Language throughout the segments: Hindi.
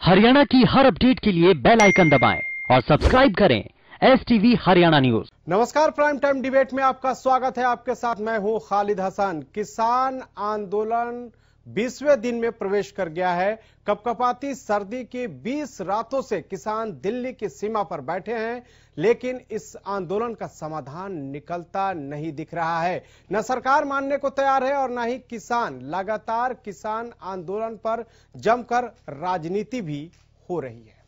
हरियाणा की हर अपडेट के लिए बेल आइकन दबाएं और सब्सक्राइब करें STV हरियाणा न्यूज। नमस्कार, प्राइम टाइम डिबेट में आपका स्वागत है। आपके साथ मैं हूं खालिद हसन। किसान आंदोलन 20वें दिन में प्रवेश कर गया है। कपकपाती सर्दी की 20 रातों से किसान दिल्ली की सीमा पर बैठे हैं, लेकिन इस आंदोलन का समाधान निकलता नहीं दिख रहा है। न सरकार मानने को तैयार है और न ही किसान। लगातार किसान आंदोलन पर जमकर राजनीति भी हो रही है।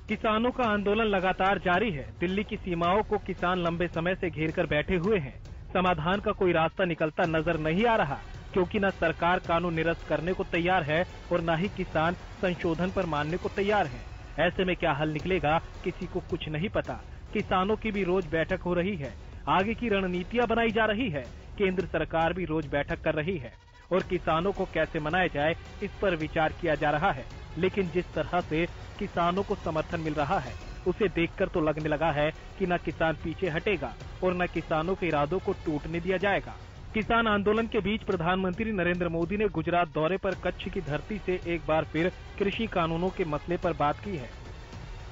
किसानों का आंदोलन लगातार जारी है। दिल्ली की सीमाओं को किसान लंबे समय से घेर कर बैठे हुए हैं। समाधान का कोई रास्ता निकलता नजर नहीं आ रहा, क्योंकि न सरकार कानून निरस्त करने को तैयार है और न ही किसान संशोधन पर मानने को तैयार है। ऐसे में क्या हल निकलेगा, किसी को कुछ नहीं पता। किसानों की भी रोज बैठक हो रही है, आगे की रणनीतियां बनाई जा रही है। केंद्र सरकार भी रोज बैठक कर रही है और किसानों को कैसे मनाया जाए इस पर विचार किया जा रहा है। लेकिन जिस तरह से किसानों को समर्थन मिल रहा है, उसे देखकर तो लगने लगा है कि न किसान पीछे हटेगा और न किसानों के इरादों को टूटने दिया जाएगा। किसान आंदोलन के बीच प्रधानमंत्री नरेंद्र मोदी ने गुजरात दौरे पर कच्छ की धरती से एक बार फिर कृषि कानूनों के मसले पर बात की है।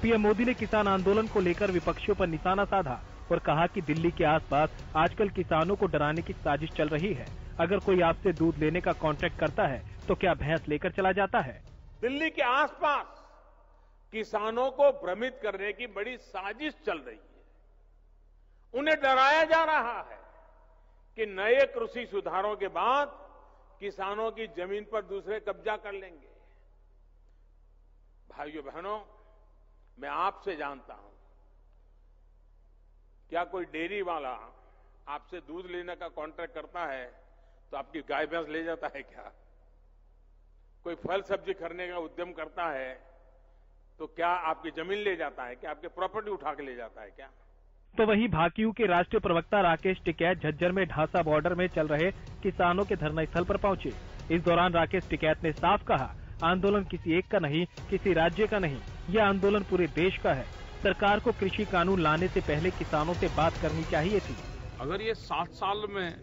पीएम मोदी ने किसान आंदोलन को लेकर विपक्षियों पर निशाना साधा और कहा कि दिल्ली के आसपास आजकल किसानों को डराने की साजिश चल रही है। अगर कोई आपसे दूध लेने का कॉन्ट्रैक्ट करता है तो क्या भैंस लेकर चला जाता है? दिल्ली के आसपास किसानों को भ्रमित करने की बड़ी साजिश चल रही है। उन्हें डराया जा रहा है कि नए कृषि सुधारों के बाद किसानों की जमीन पर दूसरे कब्जा कर लेंगे। भाइयों बहनों, मैं आपसे जानता हूं, क्या कोई डेयरी वाला आपसे दूध लेने का कॉन्ट्रैक्ट करता है तो आपकी गाय भैंस ले जाता है क्या? कोई फल सब्जी खरीदने का उद्यम करता है तो क्या आपकी जमीन ले जाता है? क्या आपकी प्रॉपर्टी उठा के ले जाता है क्या? तो वहीं भाकियू के राष्ट्रीय प्रवक्ता राकेश टिकैत झज्जर में ढांसा बॉर्डर में चल रहे किसानों के धरना स्थल पर पहुंचे। इस दौरान राकेश टिकैत ने साफ कहा, आंदोलन किसी एक का नहीं, किसी राज्य का नहीं, यह आंदोलन पूरे देश का है। सरकार को कृषि कानून लाने से पहले किसानों से बात करनी चाहिए थी। अगर ये 7 साल में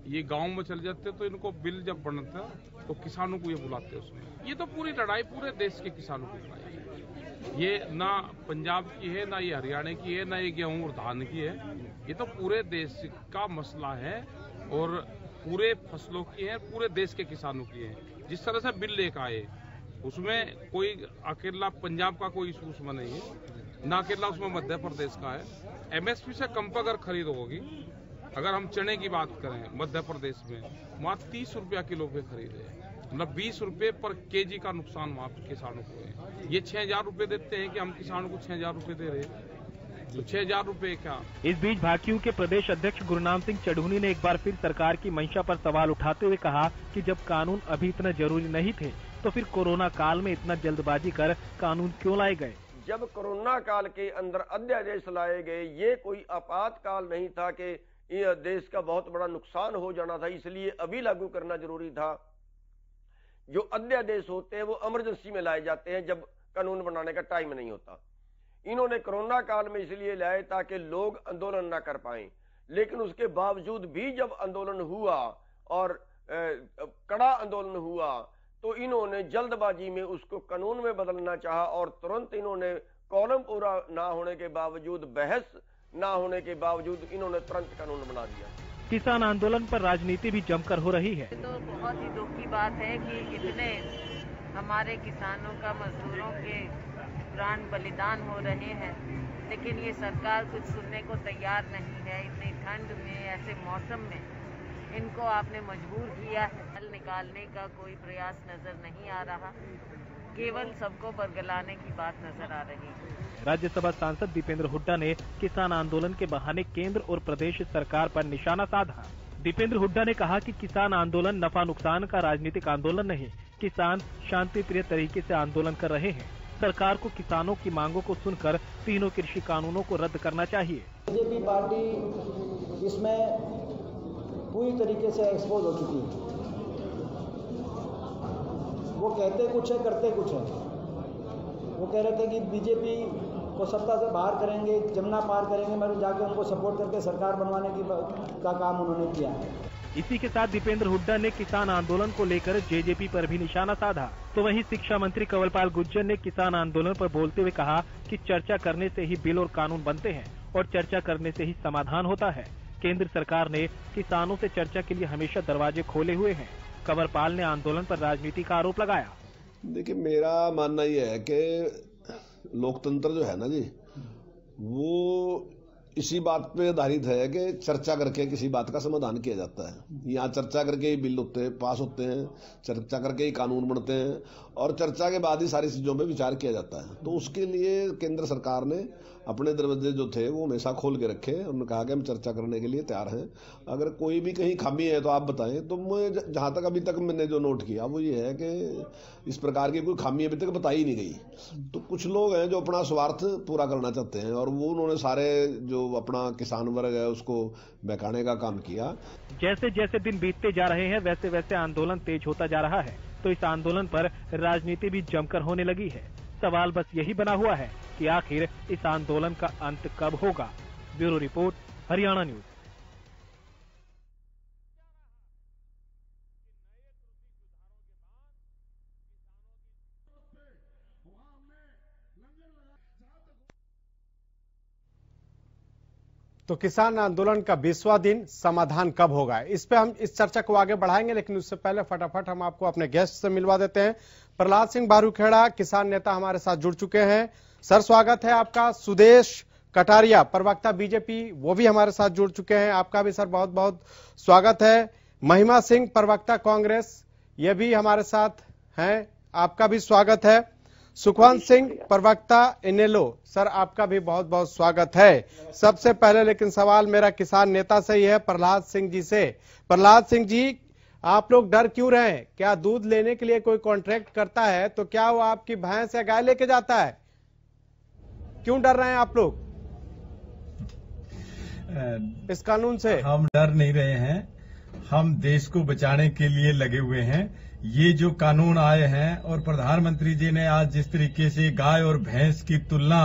ये गांव में चल जाते तो इनको बिल जब बनता तो किसानों को ये बुलाते उसमें। ये तो पूरी लड़ाई पूरे देश के किसानों की लड़ाई है। ये ना पंजाब की है, ना ये हरियाणा की है, ना ये गेहूं और धान की है। ये तो पूरे देश का मसला है और पूरे फसलों की है, पूरे देश के किसानों की है। जिस तरह से बिल लेकर आए उसमें कोई अकेला पंजाब का कोई इशू उसमें नहीं है, ना अकेला उसमें मध्य प्रदेश का है। MSP से कम पर अगर खरीद होगी, अगर हम चने की बात करें मध्य प्रदेश में वहाँ 30 रुपया किलो पे खरीदे, मतलब 20 रुपये पर केजी का नुकसान वहाँ किसानों को है। ये 6000 रुपये देते हैं कि हम किसानों को 6000 रुपये दे रहे हैं, तो 6000 रुपये क्या? इस बीच भाकियू के प्रदेश अध्यक्ष गुरनाम सिंह चढ़ूनी ने एक बार फिर सरकार की मंशा पर सवाल उठाते हुए कहा कि जब कानून अभी इतना जरूरी नहीं थे तो फिर कोरोना काल में इतना जल्दबाजी कर कानून क्यों लाए गए? जब कोरोना काल के अंदर अध्यादेश लाए गए, ये कोई आपातकाल नहीं था कि ये देश का बहुत बड़ा नुकसान हो जाना था, इसलिए अभी लागू करना जरूरी था। जो अध्यादेश होते हैं वो इमरजेंसी में लाए जाते हैं जब कानून बनाने का टाइम नहीं होता। इन्होंने कोरोना काल में इसलिए लाए ताकि लोग आंदोलन ना कर पाए, लेकिन उसके बावजूद भी जब आंदोलन हुआ और कड़ा आंदोलन हुआ तो इन्होंने जल्दबाजी में उसको कानून में बदलना चाहा और तुरंत इन्होंने कॉलम पूरा ना होने के बावजूद, बहस ना होने के बावजूद इन्होंने तुरंत कानून बना दिया। किसान आंदोलन पर राजनीति भी जमकर हो रही है। तो बहुत ही दुख की बात है कि इतने हमारे किसानों का, मजदूरों के प्राण बलिदान हो रहे हैं, लेकिन ये सरकार कुछ सुनने को तैयार नहीं है। इतनी ठंड में, ऐसे मौसम में इनको आपने मजबूर किया है। हल निकालने का कोई प्रयास नजर नहीं आ रहा, केवल सबको बरगलाने की बात नजर आ रही है। राज्यसभा सांसद दीपेंद्र हुड्डा ने किसान आंदोलन के बहाने केंद्र और प्रदेश सरकार पर निशाना साधा। दीपेंद्र हुड्डा ने कहा कि किसान आंदोलन नफा नुकसान का राजनीतिक आंदोलन नहीं, किसान शांति प्रिय तरीके से आंदोलन कर रहे हैं। सरकार को किसानों की मांगों को सुनकर तीनों कृषि कानूनों को रद्द करना चाहिए। बीजेपी पार्टी इसमें पूरी तरीके से एक्सपोज हो चुकी है। वो कहते कुछ है, करते कुछ है। वो कह रहे थे कि बीजेपी को सत्ता से बाहर करेंगे, जमुना पार करेंगे, मैं जाके उनको सपोर्ट करके सरकार बनवाने का काम उन्होंने किया है। इसी के साथ दीपेंद्र हुड्डा ने किसान आंदोलन को लेकर जेजेपी पर भी निशाना साधा। तो वहीं शिक्षा मंत्री कंवरपाल गुर्जर ने किसान आंदोलन पर बोलते हुए कहा कि चर्चा करने से ही बिल और कानून बनते हैं और चर्चा करने से ही समाधान होता है। केंद्र सरकार ने किसानों से चर्चा के लिए हमेशा दरवाजे खोले हुए हैं। कंवरपाल ने आंदोलन पर राजनीति का आरोप लगाया। देखिए, मेरा मानना यह है कि लोकतंत्र जो है ना जी, वो इसी बात पे आधारित है कि चर्चा करके किसी बात का समाधान किया जाता है। यहाँ चर्चा करके ही बिल पास होते हैं, चर्चा करके ही कानून बनते हैं और चर्चा के बाद ही सारी चीजों पे विचार किया जाता है। तो उसके लिए केंद्र सरकार ने अपने दरवाजे जो थे वो हमेशा खोल के रखे। उन्होंने कहा कि हम चर्चा करने के लिए तैयार हैं। अगर कोई भी कहीं खामी है तो आप बताएं। तो मैं जहां तक अभी तक मैंने जो नोट किया वो ये है कि इस प्रकार की कोई खामी अभी तक बताई नहीं गई। तो कुछ लोग हैं जो अपना स्वार्थ पूरा करना चाहते हैं और वो उन्होंने सारे जो अपना किसान वर्ग है उसको बहकाने का काम किया। जैसे जैसे दिन बीतते जा रहे हैं वैसे वैसे आंदोलन तेज होता जा रहा है। तो इस आंदोलन पर राजनीति भी जमकर होने लगी है। सवाल बस यही बना हुआ है कि आखिर इस आंदोलन का अंत कब होगा। Bureau report, Haryana news. तो किसान आंदोलन का 20वां दिन, समाधान कब होगा, इस पे हम इस चर्चा को आगे बढ़ाएंगे। लेकिन उससे पहले फटाफट हम आपको अपने गेस्ट से मिलवा देते हैं। प्रहलाद सिंह बारूखेड़ा, किसान नेता, हमारे साथ जुड़ चुके हैं। सर, स्वागत है आपका। सुदेश कटारिया, प्रवक्ता बीजेपी, वो भी हमारे साथ जुड़ चुके हैं। आपका भी सर बहुत बहुत स्वागत है। महिमा सिंह, प्रवक्ता कांग्रेस, ये भी हमारे साथ हैं, आपका भी स्वागत है। सुखवंत सिंह, प्रवक्ता इनेलो, सर आपका भी बहुत बहुत स्वागत है। सबसे पहले लेकिन सवाल मेरा किसान नेता से ही है, प्रहलाद सिंह जी से। प्रहलाद सिंह जी, आप लोग डर क्यों रहे हैं? क्या दूध लेने के लिए कोई कॉन्ट्रैक्ट करता है तो क्या वो आपकी भैंस या गाय लेके जाता है? क्यों डर रहे हैं आप लोग इस कानून से? हम डर नहीं रहे हैं, हम देश को बचाने के लिए लगे हुए हैं। ये जो कानून आए हैं और प्रधानमंत्री जी ने आज जिस तरीके से गाय और भैंस की तुलना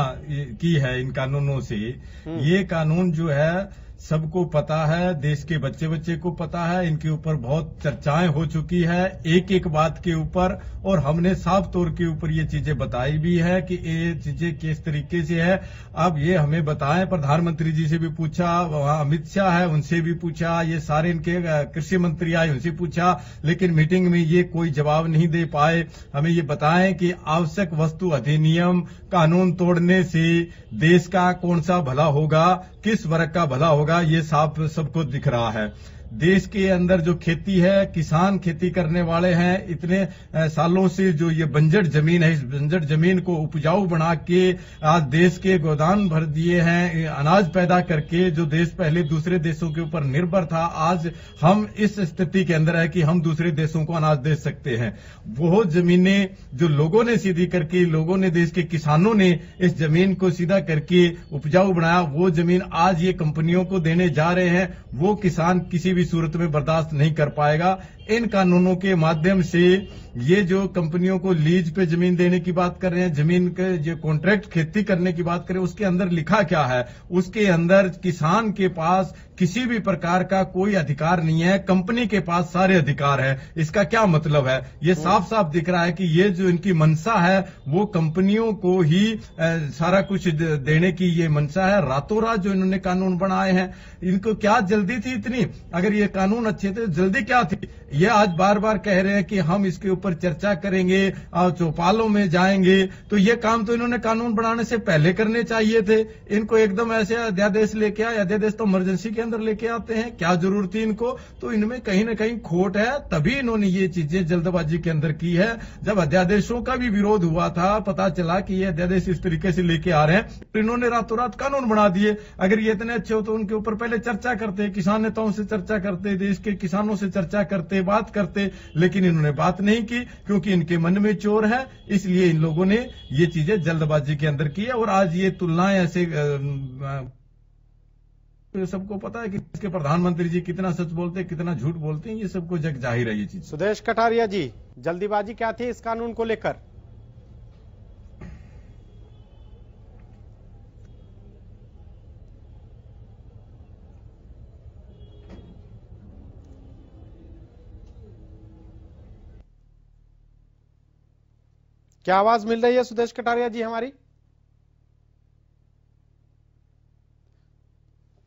की है इन कानूनों से, ये कानून जो है सबको पता है, देश के बच्चे बच्चे को पता है, इनके ऊपर बहुत चर्चाएं हो चुकी है एक एक बात के ऊपर। और हमने साफ तौर के ऊपर ये चीजें बताई भी है कि ये चीजें किस तरीके से है। अब ये हमें बताएं, प्रधानमंत्री जी से भी पूछा, वहां अमित शाह है उनसे भी पूछा, ये सारे इनके कृषि मंत्री आए उनसे पूछा, लेकिन मीटिंग में ये कोई जवाब नहीं दे पाए। हमें ये बताएं कि आवश्यक वस्तु अधिनियम कानून तोड़ने से देश का कौन सा भला होगा, किस वर्ग का भला होगा, ये साफ सबको दिख रहा है। देश के अंदर जो खेती है, किसान खेती करने वाले हैं, इतने सालों से जो ये बंजर जमीन है, इस बंजर जमीन को उपजाऊ बना के आज देश के गोदाम भर दिए हैं, अनाज पैदा करके। जो देश पहले दूसरे देशों के ऊपर निर्भर था, आज हम इस स्थिति के अंदर है कि हम दूसरे देशों को अनाज दे सकते हैं। वो जमीनें जो लोगों ने सीधी करके, लोगों ने, देश के किसानों ने इस जमीन को सीधा करके उपजाऊ बनाया, वो जमीन आज ये कंपनियों को देने जा रहे हैं। वो किसान किसी भी सूरत में बर्दाश्त नहीं कर पाएगा। इन कानूनों के माध्यम से ये जो कंपनियों को लीज पे जमीन देने की बात कर रहे हैं, जमीन के जो कॉन्ट्रैक्ट खेती करने की बात करें, उसके अंदर लिखा क्या है? उसके अंदर किसान के पास किसी भी प्रकार का कोई अधिकार नहीं है, कंपनी के पास सारे अधिकार है। इसका क्या मतलब है? ये साफ साफ दिख रहा है कि ये जो इनकी मंशा है वो कंपनियों को ही सारा कुछ देने की ये मंशा है। रातों रात जो इन्होंने कानून बनाए हैं, इनको क्या जल्दी थी इतनी? अगर ये कानून अच्छे थे, जल्दी क्या थी? ये आज बार बार कह रहे हैं कि हम इसके ऊपर चर्चा करेंगे और चौपालों में जाएंगे। तो ये काम तो इन्होंने कानून बनाने से पहले करने चाहिए थे। इनको एकदम ऐसे अध्यादेश लेके आए, अध्यादेश तो इमरजेंसी के अंदर लेके आते हैं, क्या जरूरत थी इनको? तो इनमें कहीं ना कहीं खोट है, तभी इन्होंने ये चीजें जल्दबाजी के अंदर की है। जब अध्यादेशों का भी विरोध हुआ था, पता चला कि ये अध्यादेश इस तरीके से लेके आ रहे हैं, तो इन्होंने रातों रात कानून बना दिए। अगर ये इतने अच्छे हो तो उनके ऊपर पहले चर्चा करते, किसान नेताओं से चर्चा करते, देश के किसानों से चर्चा करते, बात करते। लेकिन इन्होंने बात नहीं की क्योंकि इनके मन में चोर है, इसलिए इन लोगों ने ये चीजें जल्दबाजी के अंदर की है। और आज ये तुलनाएं ऐसे सबको पता है कि इसके प्रधानमंत्री जी कितना सच बोलते हैं, कितना झूठ बोलते हैं, ये सबको जग जाहिर है ये चीज। सुदेश कटारिया जी, जल्दीबाजी क्या थी इस कानून को लेकर? क्या आवाज मिल रही है सुदेश कटारिया जी हमारी?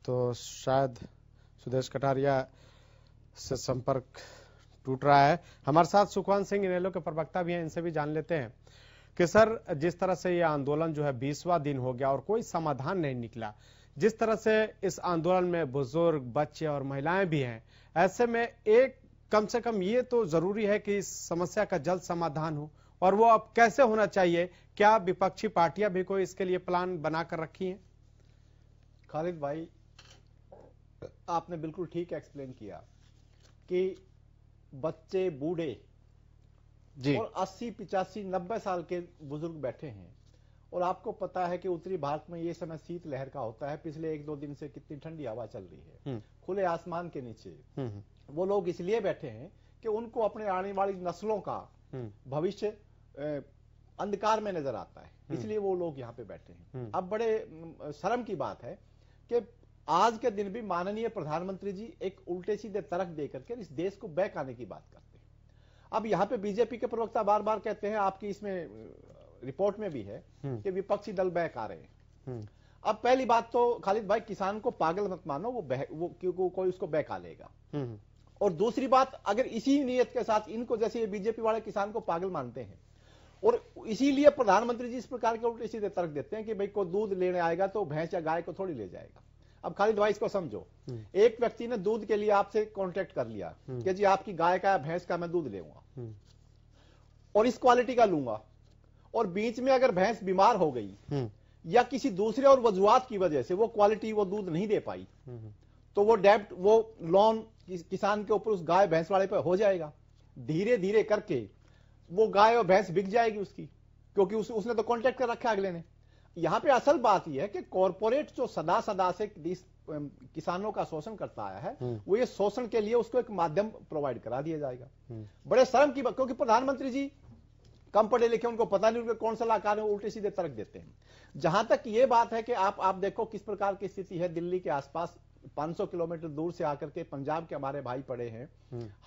तो शायद सुदेश कटारिया से संपर्क टूट रहा है। हमारे साथ सुखवंत सिंह इनेलो के प्रवक्ता भी हैं, इनसे भी जान लेते हैं कि सर, जिस तरह से ये आंदोलन जो है 20वां दिन हो गया और कोई समाधान नहीं निकला, जिस तरह से इस आंदोलन में बुजुर्ग, बच्चे और महिलाएं भी हैं, ऐसे में एक कम से कम ये तो जरूरी है कि इस समस्या का जल्द समाधान हो, और वो अब कैसे होना चाहिए? क्या विपक्षी पार्टियां भी कोई इसके लिए प्लान बनाकर रखी हैं? खालिद भाई, आपने बिल्कुल ठीक एक्सप्लेन किया कि बच्चे, बूढ़े जी और 80, 85, 90 साल के बुजुर्ग बैठे हैं। और आपको पता है कि उत्तरी भारत में ये समय शीत लहर का होता है। पिछले 1-2 दिन से कितनी ठंडी हवा चल रही है खुले आसमान के नीचे। वो लोग इसलिए बैठे हैं कि उनको अपने आने वाली नस्लों का भविष्य अंधकार में नजर आता है, इसलिए वो लोग यहाँ पे बैठे हैं। अब बड़े शर्म की बात है कि आज के दिन भी माननीय प्रधानमंत्री जी एक उल्टे सीधे तर्क देकर के इस देश को बहकाने की बात करते हैं। अब यहाँ पे बीजेपी के प्रवक्ता बार बार कहते हैं, आपकी इसमें रिपोर्ट में भी है कि विपक्षी दल बहका रहे हैं। अब पहली बात तो खालिद भाई, किसान को पागल मत मानो, वो कोई उसको बहका लेगा। और दूसरी बात, अगर इसी नियत के साथ इनको, जैसे ये बीजेपी वाले किसान को पागल मानते हैं और इसीलिए प्रधानमंत्री जी इस प्रकार के उल्टे सीधे तर्क देते हैं कि भाई कोई दूध लेने आएगा तो भैंस या गाय को थोड़ी ले जाएगा। अब खालिद भाई इसको समझो, एक व्यक्ति ने दूध के लिए आपसे कांटेक्ट कर लिया कि जी आपकी गाय का या भैंस का मैं दूध लेऊंगा और इस क्वालिटी का लूंगा, और बीच में अगर भैंस बीमार हो गई या किसी दूसरे और वजूहात की वजह से वो क्वालिटी, वो दूध नहीं दे पाई, तो वो डेब्ट, वो लोन किसान के ऊपर उस गाय भैंस वाले पर हो जाएगा। धीरे धीरे करके वो गाय और भैंस बिक जाएगी उसकी, क्योंकि उसने तो कांटेक्ट कर रखा है अगले ने। यहां पे असल बात यह है कि कॉरपोरेट जो सदा सदा से किसानों का शोषण करता आया है, वो ये शोषण के लिए उसको एक माध्यम प्रोवाइड करा दिया जाएगा। बड़े शर्म की बात, क्योंकि प्रधानमंत्री जी कम पढ़े लिखे, उनको पता नहीं उनके कौन सलाहकार है, उल्टे सीधे तर्क देते हैं। जहां तक ये बात है कि आप देखो किस प्रकार की स्थिति है दिल्ली के आसपास। 500 किलोमीटर दूर से आकर के पंजाब के हमारे भाई पड़े हैं,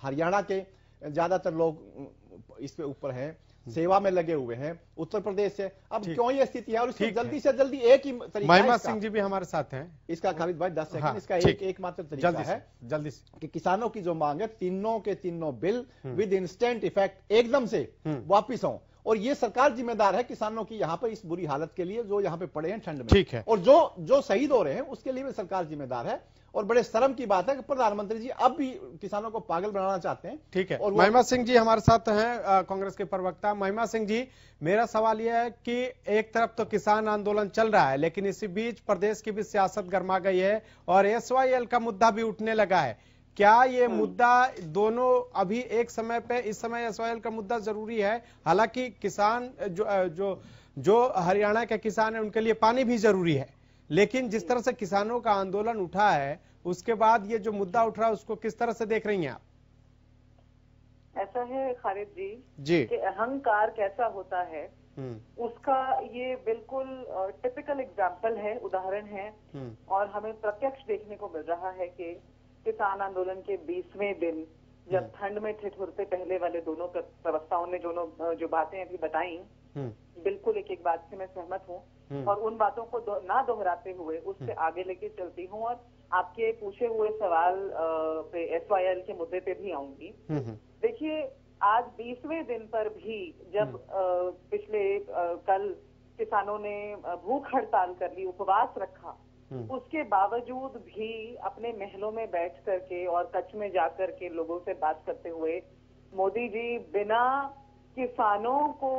हरियाणा के ज्यादातर लोग इस पे ऊपर हैं, सेवा में लगे हुए हैं, उत्तर प्रदेश से। अब क्यों ये स्थिति है और इसको जल्दी से जल्दी एक ही तरीका, महिमा सिंह जी भी हमारे साथ हैं इसका, खालिद भाई 10 सेकंड, इसका एक मात्र तरीका है जल्दी से कि किसानों की जो मांग है, तीनों के तीनों बिल विद इंस्टेंट इफेक्ट एकदम से वापिस हों। और ये सरकार जिम्मेदार है किसानों की यहाँ पर इस बुरी हालत के लिए जो यहाँ पे पड़े हैं ठंड में। ठीक है। और जो शहीद हो रहे हैं उसके लिए भी सरकार जिम्मेदार है। और बड़े शर्म की बात है कि प्रधानमंत्री जी अब भी किसानों को पागल बनाना चाहते हैं। ठीक है। और महिमा सिंह जी हमारे साथ हैं, कांग्रेस के प्रवक्ता। महिमा सिंह जी, मेरा सवाल यह है कि एक तरफ तो किसान आंदोलन चल रहा है, लेकिन इसी बीच प्रदेश की भी सियासत गर्मा गई है और SYL का मुद्दा भी उठने लगा है। क्या ये मुद्दा दोनों अभी एक समय पे, इस समय SYL का मुद्दा जरूरी है? हालांकि किसान जो हरियाणा के किसान है उनके लिए पानी भी जरूरी है, लेकिन जिस तरह से किसानों का आंदोलन उठा है उसके बाद ये जो मुद्दा उठ रहा है उसको किस तरह से देख रही हैं आप? ऐसा है खालिद जी कि अहंकार कैसा होता है उसका ये बिल्कुल टिपिकल एग्जाम्पल है, उदाहरण है। और हमें प्रत्यक्ष देखने को मिल रहा है कि किसान आंदोलन के 20वें दिन जब ठंड में ठिठुरते पहले वाले दोनों प्रवक्ताओं ने जो बातें अभी बताई, बिल्कुल एक बात से मैं सहमत हूँ और उन बातों को ना दोहराते हुए उससे आगे लेके चलती हूँ और आपके पूछे हुए सवाल पे SYL के मुद्दे पे भी आऊंगी। देखिए, आज 20वें दिन पर भी जब पिछले कल किसानों ने भूख हड़ताल कर ली, उपवास रखा, उसके बावजूद भी अपने महलों में बैठ करके और कच्छ में जाकर के लोगों से बात करते हुए मोदी जी बिना किसानों को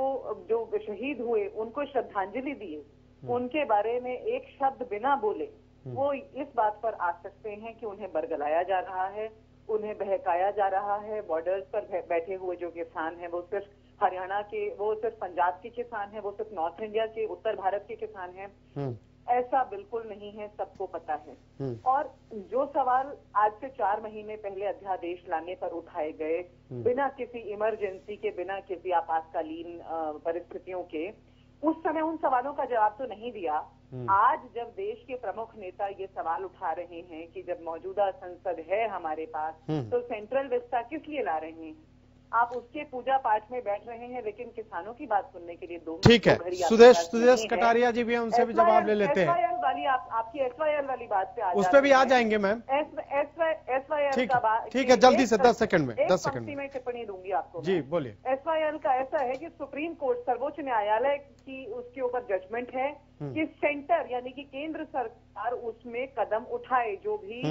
जो शहीद हुए उनको श्रद्धांजलि दिए, उनके बारे में एक शब्द बिना बोले वो इस बात पर आ सकते हैं कि उन्हें बरगलाया जा रहा है, उन्हें बहकाया जा रहा है। बॉर्डर्स पर बैठे हुए जो किसान हैं वो सिर्फ हरियाणा के, वो सिर्फ पंजाब के किसान हैं, वो सिर्फ नॉर्थ इंडिया के, उत्तर भारत के किसान हैं। ऐसा बिल्कुल नहीं है, सबको पता है। और जो सवाल आज से 4 महीने पहले अध्यादेश लाने पर उठाए गए, बिना किसी इमरजेंसी के, बिना किसी आपातकालीन परिस्थितियों के, उस समय उन सवालों का जवाब तो नहीं दिया। आज जब देश के प्रमुख नेता ये सवाल उठा रहे हैं कि जब मौजूदा संसद है हमारे पास तो सेंट्रल विस्टा किस लिए ला रहे हैं, आप उसके पूजा पाठ में बैठ रहे हैं, लेकिन किसानों की बात सुनने के लिए ठीक है। सुदेश कटारिया जी भी हैं, उनसे भी जवाब ले लेते हैं। SYL वाली आपकी SYL वाली बात पे उस पर भी आ जाएंगे मैम। SYL का बात ठीक है, जल्दी से 10 सेकंड में 10 सेकंड में टिप्पणी दूंगी आपको जी, बोलिए। SYL का ऐसा है कि सुप्रीम कोर्ट, सर्वोच्च न्यायालय की उसके ऊपर जजमेंट है कि सेंटर यानी कि केंद्र सरकार उसमें कदम उठाए, जो भी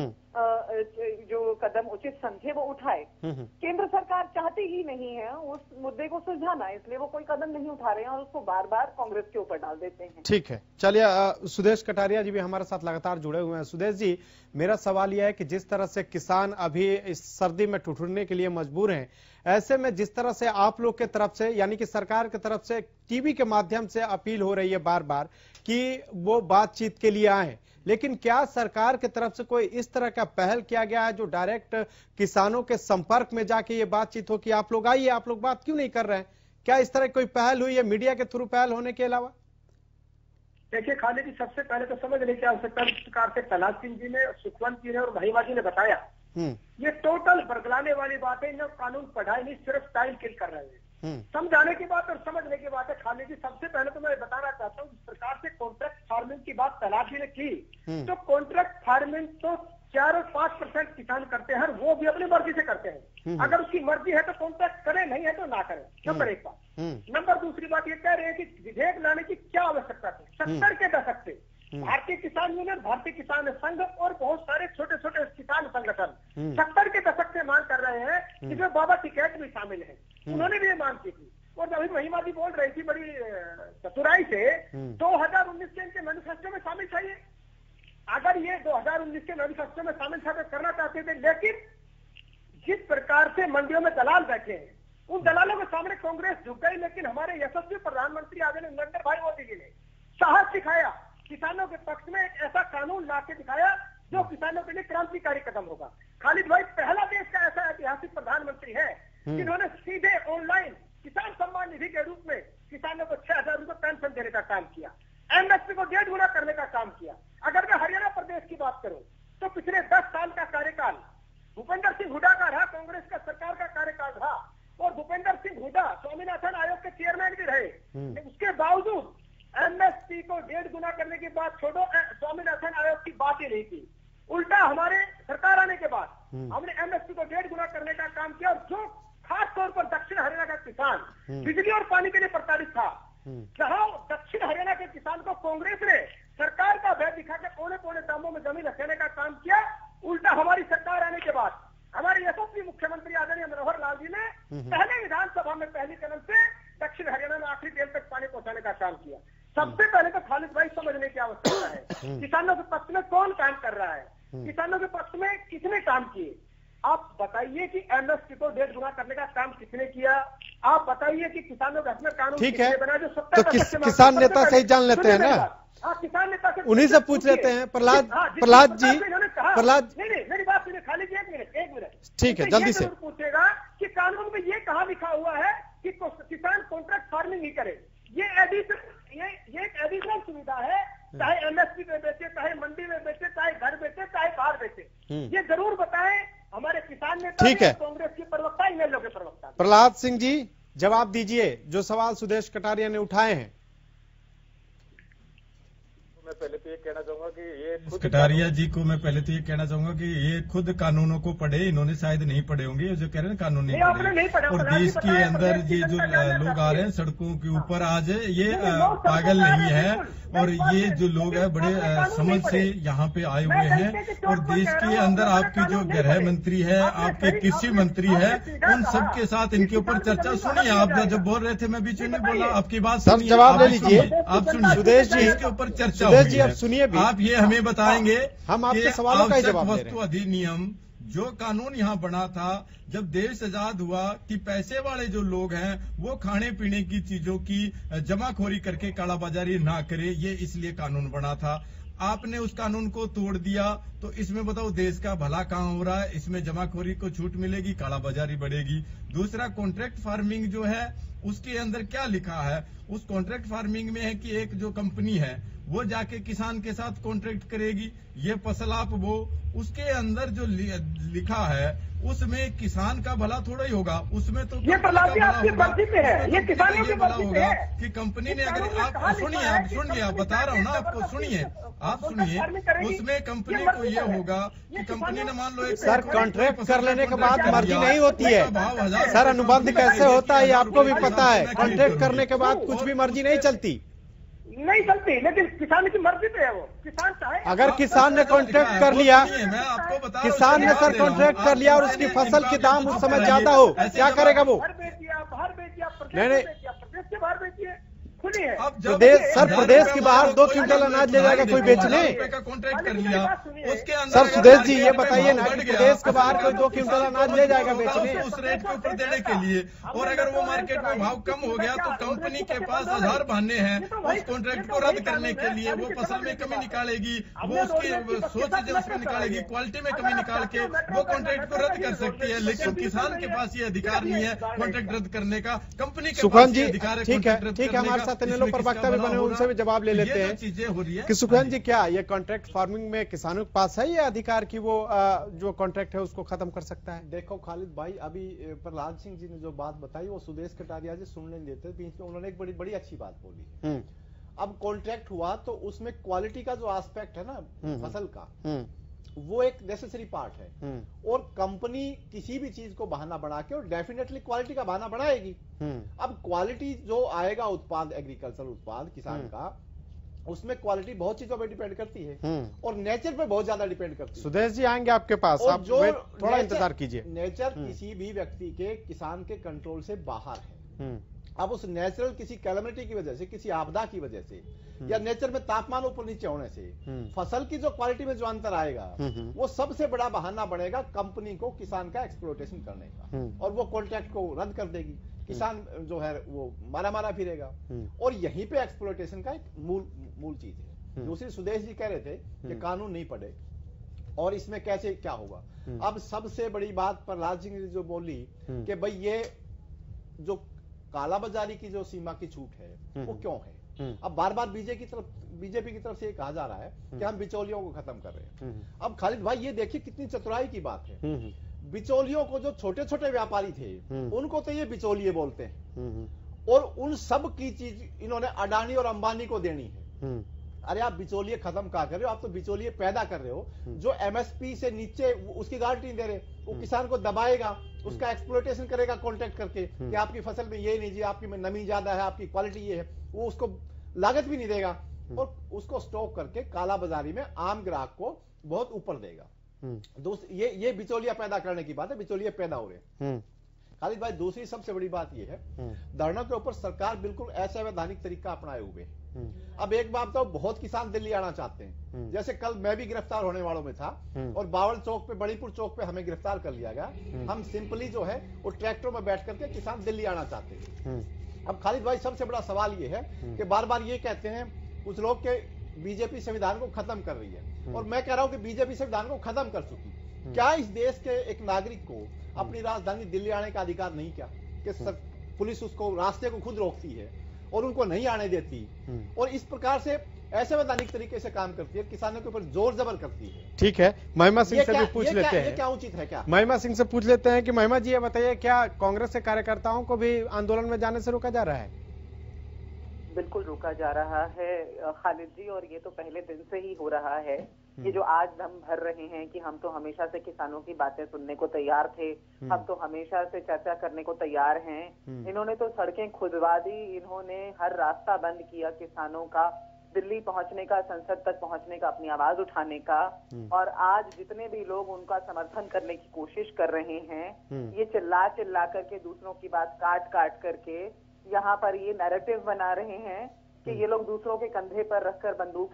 जो कदम उचित समझे वो उठाए। केंद्र सरकार चाहती ही नहीं है उस मुद्दे को सुलझाना, इसलिए वो कोई कदम नहीं उठा रहे हैं और उसको बार बार कांग्रेस के ऊपर डाल देते हैं। ठीक है, चलिए सुदेश कटारिया जी भी हमारे साथ लगातार जुड़े हुए हैं। सुदेश जी, मेरा सवाल यह है कि जिस तरह से किसान अभी इस सर्दी में ठिठुरने के लिए मजबूर हैं, ऐसे में जिस तरह से आप लोग के तरफ से यानी कि सरकार की तरफ से टीवी के माध्यम से अपील हो रही है बार बार कि वो बातचीत के लिए आए, लेकिन क्या सरकार की तरफ से कोई इस तरह का पहल किया गया है जो डायरेक्ट किसानों के संपर्क में जाके ये बातचीत हो कि आप लोग आइए, आप लोग बात क्यों नहीं कर रहे हैं? क्या इस तरह कोई पहल हुई है मीडिया के थ्रू पहल होने के अलावा? देखिए खालिद जी, सबसे पहले तो समझ लें क्या आवश्यकता जिस प्रकार से प्रहलाद सिंह जी ने, सुखवंत जी ने और महिमा जी ने बताया, ये टोटल बरगलाने वाली बात है। कानून पढ़ाई नहीं, सिर्फ टाइम किल कर रहे हैं। समझाने की बात और समझने की बात है। खालिद जी, सबसे पहले तो मैं बताना चाहता हूँ, सरकार से कॉन्ट्रैक्ट फार्मिंग की बात प्रहलाद जी ने की, तो कॉन्ट्रैक्ट फार्मिंग तो 4 और 5% किसान करते हैं, वो भी अपनी मर्जी से करते हैं। अगर उसकी मर्जी है तो कॉन्ट्रैक्ट करे, नहीं है तो ना करे। नंबर एक बात। नंबर दूसरी बात ये कह रहे हैं कि विधेयक लाने की क्या आवश्यकता थी। 70 के दशक से भारतीय किसान यूनियन, भारतीय किसान संघ और बहुत सारे छोटे छोटे किसान संगठन 70 के दशक से मांग कर रहे हैं, जिसमें बाबा टिकैत भी शामिल है। उन्होंने भी ये मांग की थी और अभी महिमा जी बोल रही थी बड़ी चतुराई से, 2019 के इनके मैनिफेस्टो में शामिल चाहिए। अगर ये 2019 के मैनिफेस्टो में शामिल करना चाहते थे, लेकिन जिस प्रकार से मंडियों में दलाल बैठे हैं, उन दलालों के सामने कांग्रेस झुक गई। लेकिन हमारे यशस्वी प्रधानमंत्री आदरणीय नरेंद्र भाई मोदी जी ने साहस दिखाया, किसानों के पक्ष में एक ऐसा कानून ला के दिखाया जो किसानों के लिए क्रांतिकारी कदम होगा। खालिद भाई पहला देश का ऐसा ऐतिहासिक प्रधानमंत्री है जिन्होंने सीधे ऑनलाइन किसान सम्मान निधि के रूप में किसानों को 6,000 रुपए पेंशन देने का काम किया, एमएसपी को 1.5 गुना करने का काम किया। अगर मैं हरियाणा प्रदेश की बात करूं तो पिछले 10 साल का कार्यकाल भूपेंद्र सिंह हुड्डा का रहा, कांग्रेस का सरकार का कार्यकाल रहा, और भूपेंद्र सिंह हुड्डा स्वामीनाथन आयोग के चेयरमैन भी रहे। उसके बावजूद एमएसपी को 1.5 गुना करने की बात छोड़ो, स्वामीनाथन आयोग की बात ही नहीं की। उल्टा हमारे सरकार आने के बाद हमने एमएसपी को 1.5 गुना करने का काम किया। और जो खास तौर पर दक्षिण हरियाणा का किसान बिजली और पानी के लिए प्रताड़ित था, जहां दक्षिण हरियाणा के किसान को कांग्रेस ने सरकार का भय दिखाकर पौने पौने दामों में जमीन रखने का काम किया, उल्टा हमारी सरकार आने के बाद हमारे यशस्वी मुख्यमंत्री आदरणीय मनोहर लाल जी ने पहले विधानसभा में पहली कदम से दक्षिण हरियाणा में आखिरी जेल तक पानी पहुंचाने का काम किया। सबसे पहले तो खालिद भाई समझने की आवश्यकता है किसानों के पक्ष में कौन काम कर रहा है, किसानों के पक्ष में किसने काम किए। आप बताइए कि एमएसपी को 1.5 गुना करने का काम किसने किया। आप बताइए कि किसानों के हक में कानून किसने बनाया जो 70 तो किसान नेता से ही जान लेते हैं ना, किसान नेता से उन्हीं से पूछ लेते हैं। प्रहलाद जी, प्रहलाद नहीं, मेरी बात सुनिए खालिद, एक मिनट ठीक है, जल्दी से पूछेगा कि कानून में ये कहाँ लिखा हुआ है कि किसान कॉन्ट्रैक्ट फार्मिंग ही करे। ये एक एडिशनल सुविधा है, चाहे एमएसपी पे बेचे, चाहे मंडी में बेचे, चाहे घर बेचे, चाहे बाहर बेचे। ये जरूर बताएं हमारे किसान नेता, ठीक है, कांग्रेस की प्रवक्ता, इनेलो के प्रवक्ता। प्रहलाद सिंह जी जवाब दीजिए जो सवाल सुदेश कटारिया ने उठाए हैं। मैं पहले तो ये कहना चाहूंगा कि ये कटारिया जी को मैं पहले तो ये कहना चाहूंगा कि ये खुद कानूनों को पढ़े, इन्होंने शायद नहीं पढ़े होंगे, जो कह रहे हैं कानून नहीं पढ़े। और देश के अंदर ये जो लोग आ रहे हैं सड़कों के ऊपर आज, ये पागल नहीं है, और ये जो लोग हैं बड़े समझ से यहाँ पे आए हुए हैं। और देश के अंदर आपकी जो गृह मंत्री है, आपके कृषि मंत्री है, उन सबके साथ इनके ऊपर चर्चा सुनिए। आप जब बोल रहे थे मैं बीच में बोला, आपकी बात सर जवाब ले लीजिए। आप सुनिए, सुदेश जी इसके ऊपर चर्चा जी, अब सुनिए भी, आप ये हमें बताएंगे हम आपके सवालों का ही जवाब दे रहे हैं। वस्तु अधिनियम जो कानून यहाँ बना था जब देश आजाद हुआ कि पैसे वाले जो लोग हैं वो खाने पीने की चीजों की जमाखोरी करके कालाबाजारी ना करे, ये इसलिए कानून बना था। आपने उस कानून को तोड़ दिया, तो इसमें बताओ देश का भला कहाँ हो रहा है। इसमें जमाखोरी को छूट मिलेगी, कालाबाजारी बढ़ेगी। दूसरा, कॉन्ट्रैक्ट फार्मिंग जो है उसके अंदर क्या लिखा है, उस कॉन्ट्रैक्ट फार्मिंग में है कि एक जो कंपनी है वो जाके किसान के साथ कॉन्ट्रैक्ट करेगी, ये फसल आप वो उसके अंदर जो लिखा है उसमें किसान का भला थोड़ा ही होगा, उसमें तो ये प्रहलाद जी आपकी मर्जी पे है, ये किसानों की मर्जी पे है कि कंपनी ने अगर आप सुनिए आप बता रहा हूँ ना आपको, सुनिए उसमें कंपनी को ये होगा कि कंपनी ने मान लो एक सर कॉन्ट्रैक्ट कर लेने के बाद मर्जी नहीं होती है सर, अनुबंध कैसे होता है ये आपको भी पता है, कॉन्ट्रैक्ट करने के बाद कुछ भी मर्जी नहीं चलती, नहीं चलती, लेकिन किसान की मर्जी पे है वो, किसान चाहे अगर किसान ने कॉन्ट्रैक्ट कर लिया, किसान ने सर कॉन्ट्रैक्ट कर लिया और उसकी फसल के दाम उस समय ज्यादा हो, क्या करेगा वो? बाहर बेच दिया, नहीं प्रदेश के बाहर बेचिए, खुली है प्रदेश, सर प्रदेश के बाहर 2 क्विंटल अनाज ले जाएगा कोई बेचने? का कॉन्ट्रैक्ट कर लिया उसके अंदर सर सुदेश जी ये बताइए ना कि प्रदेश के बाहर कोई 2 क्विंटल अनाज ले जाएगा बेचने? उस रेट के ऊपर देने के लिए, और अगर वो मार्केट में भाव कम हो गया तो कंपनी के पास 1000 बहाने हैं उस कॉन्ट्रैक्ट को रद्द करने के लिए। वो फसल में कमी निकालेगी, वो उसकी 100 चीजें उसमें निकालेगी, क्वालिटी में कमी निकाल के वो कॉन्ट्रैक्ट को रद्द कर सकती है, लेकिन किसान के पास ये अधिकार नहीं है कॉन्ट्रैक्ट रद्द करने का, कंपनी के पास ये अधिकार है। ठीक है हमारे साथ अन्य लोग प्रवक्ता भी बने, उनसे भी जवाब ले लेते हैं। चीजें हो रही है कि सुखन जी क्या ये कॉन्ट्रैक्ट फार्मिंग में किसानों के पास है ये अधिकार कि वो जो कॉन्ट्रैक्ट है उसको खत्म कर सकता है? देखो खालिद भाई, अभी प्रहलाद सिंह जी ने जो बात बताई वो सुदेश कटारिया जी सुनने नहीं देते, बीच में उन्होंने एक बड़ी अच्छी बात बोली। अब कॉन्ट्रैक्ट हुआ तो उसमें क्वालिटी का जो एस्पेक्ट है ना फसल का, वो एक नेसेसरी पार्ट है, और कंपनी किसी भी चीज को बहाना बना के और डेफिनेटली क्वालिटी का बहाना बनाएगी। अब क्वालिटी जो आएगा उत्पाद, एग्रीकल्चर उत्पाद किसान का, उसमें क्वालिटी बहुत चीजों पे डिपेंड करती है और नेचर पे बहुत ज्यादा डिपेंड करती है। सुदेश जी आएंगे आपके पास, आप जो थोड़ा इंतजार कीजिए। नेचर किसी भी व्यक्ति के, किसान के कंट्रोल से बाहर है। अब उस नेचुरल किसी कैलेमिटी की वजह से, किसी आपदा की वजह से, या नेचर में तापमान ऊपर नीचे होने से फसल की जो क्वालिटी में जो अंतर आएगा, वो सबसे बड़ा बहाना बनेगा कंपनी को किसान का एक्सप्लॉयटेशन करने का, और वो कॉन्ट्रैक्ट को रद्द कर देगी, किसान जो है वो मारा फिरेगा, और यहीं पे एक्सप्लॉयटेशन का एक मूल चीज है। दूसरी, सुदेश जी कह रहे थे कि कानून नहीं पढ़े और इसमें कैसे क्या होगा। अब सबसे बड़ी बात प्रहलाद सिंह ने जो बोली कि भाई ये जो कालाबाजारी की जो सीमा की छूट है वो क्यों है? अब बार बार बीजेपी की तरफ से ये कहा जा रहा है कि हम बिचौलियों को खत्म कर रहे हैं। अब खालिद भाई ये देखिए कितनी चतुराई की बात है, बिचौलियों को जो छोटे छोटे व्यापारी थे उनको तो ये बिचौलिए बोलते हैं, और उन सब की चीज इन्होंने अडानी और अंबानी को देनी है। अरे आप बिचौलिए खत्म कहा कर रहे हो, आप तो बिचौलिए पैदा कर रहे हो जो एमएसपी से नीचे उसकी गारंटी नहीं दे रहे, वो किसान को दबाएगा, उसका एक्सप्लॉयटेशन करेगा कॉन्ट्रैक्ट करके कि आपकी फसल में ये नहीं जी, आपकी में नमी ज्यादा है, आपकी क्वालिटी ये है, वो उसको लागत भी नहीं देगा और उसको स्टॉक करके काला बाजारी में आम ग्राहक को बहुत ऊपर देगा। ये बिचौलिया पैदा करने की बात है, बिचौलिए पैदा हो रहे हैं। खालिद भाई दूसरी सबसे बड़ी बात यह है, धरना के ऊपर सरकार बिल्कुल असंवैधानिक तरीका अपनाए हुए है। अब एक बात तो बहुत किसान दिल्ली आना चाहते हैं, जैसे कल मैं भी गिरफ्तार होने वालों में था और बावल चौक पे, बड़ीपुर चौक पे हमें गिरफ्तार कर लिया गया। हम सिंपली जो है वो ट्रैक्टरों में बैठ करके किसान दिल्ली आना चाहते हैं। अब खालिद भाई सबसे बड़ा सवाल ये है कि बार बार ये कहते हैं कुछ लोग के बीजेपी संविधान को खत्म कर रही है, और मैं कह रहा हूं कि बीजेपी संविधान को खत्म कर चुकी। क्या इस देश के एक नागरिक को अपनी राजधानी दिल्ली आने का अधिकार नहीं? क्या कि पुलिस उसको रास्ते को खुद रोकती है और उनको नहीं आने देती, और इस प्रकार से असंवैधानिक तरीके से काम करती है, किसानों के ऊपर जोर जबर करती है। ठीक है, महिमा सिंह से भी पूछ लेते हैं। ये क्या उचित है? क्या महिमा सिंह से पूछ लेते हैं कि महिमा जी ये बताइए, क्या कांग्रेस के कार्यकर्ताओं को भी आंदोलन में जाने से रोका जा रहा है? बिल्कुल रोका जा रहा है खालिद जी, और ये तो पहले दिन से ही हो रहा है। ये जो आज दम भर रहे हैं कि हम तो हमेशा से किसानों की बातें सुनने को तैयार थे, हम तो हमेशा से चर्चा करने को तैयार हैं, इन्होंने तो सड़कें खुदवा दी, इन्होंने हर रास्ता बंद किया किसानों का दिल्ली पहुंचने का, संसद तक पहुंचने का, अपनी आवाज उठाने का, और आज जितने भी लोग उनका समर्थन करने की कोशिश कर रहे हैं, ये चिल्ला चिल्ला करके दूसरों की बात काट काट करके यहाँ पर ये नैरेटिव बना रहे हैं कि ये लोग दूसरों के कंधे पर रखकर बंदूक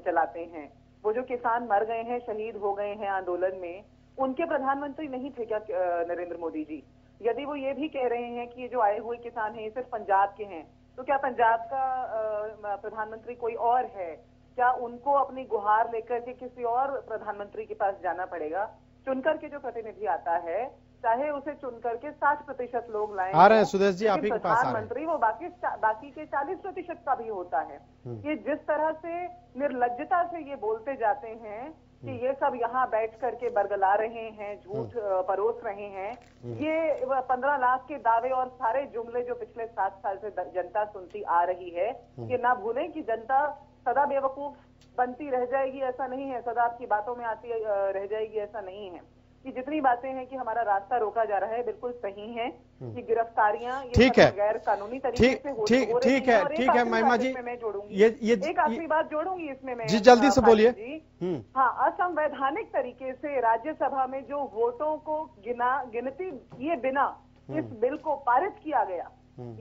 चलाते हैं। वो जो किसान मर गए हैं, शहीद हो गए हैं आंदोलन में, उनके प्रधानमंत्री नहीं थे क्या नरेंद्र मोदी जी? यदि वो ये भी कह रहे हैं कि ये जो आए हुए किसान हैं ये सिर्फ पंजाब के हैं, तो क्या पंजाब का प्रधानमंत्री कोई और है? क्या उनको अपनी गुहार लेकर के किसी और प्रधानमंत्री के पास जाना पड़ेगा? चुनकर के जो प्रतिनिधि आता है चाहे उसे चुन करके 60% लोग लाए। आ रहे हैं सुदेश जी, आप ही के पास आ रहे हैं। प्रधानमंत्री वो बाकी के 40% का भी होता है। ये जिस तरह से निर्लज्जता से ये बोलते जाते हैं कि ये सब यहाँ बैठ करके बरगला रहे हैं, झूठ परोस रहे हैं, ये 15 लाख के दावे और सारे जुमले जो पिछले 7 साल से जनता सुनती आ रही है, ये ना भूलें कि जनता सदा बेवकूफ बनती रह जाएगी ऐसा नहीं है, सदा आपकी बातों में आती रह जाएगी ऐसा नहीं है। कि जितनी बातें हैं कि हमारा रास्ता रोका जा रहा है बिल्कुल सही है, कि गिरफ्तारियां ठीक है, गैर कानूनी तरीके से हो रही है। ठीक है महिमा जी, मैं जोड़ूंगी ये एक आखिरी बात जोड़ूंगी इसमें मैं जी, जल्दी से बोलिए। हाँ, असंवैधानिक तरीके से राज्यसभा में जो वोटों को गिनती किए बिना इस बिल को पारित किया गया,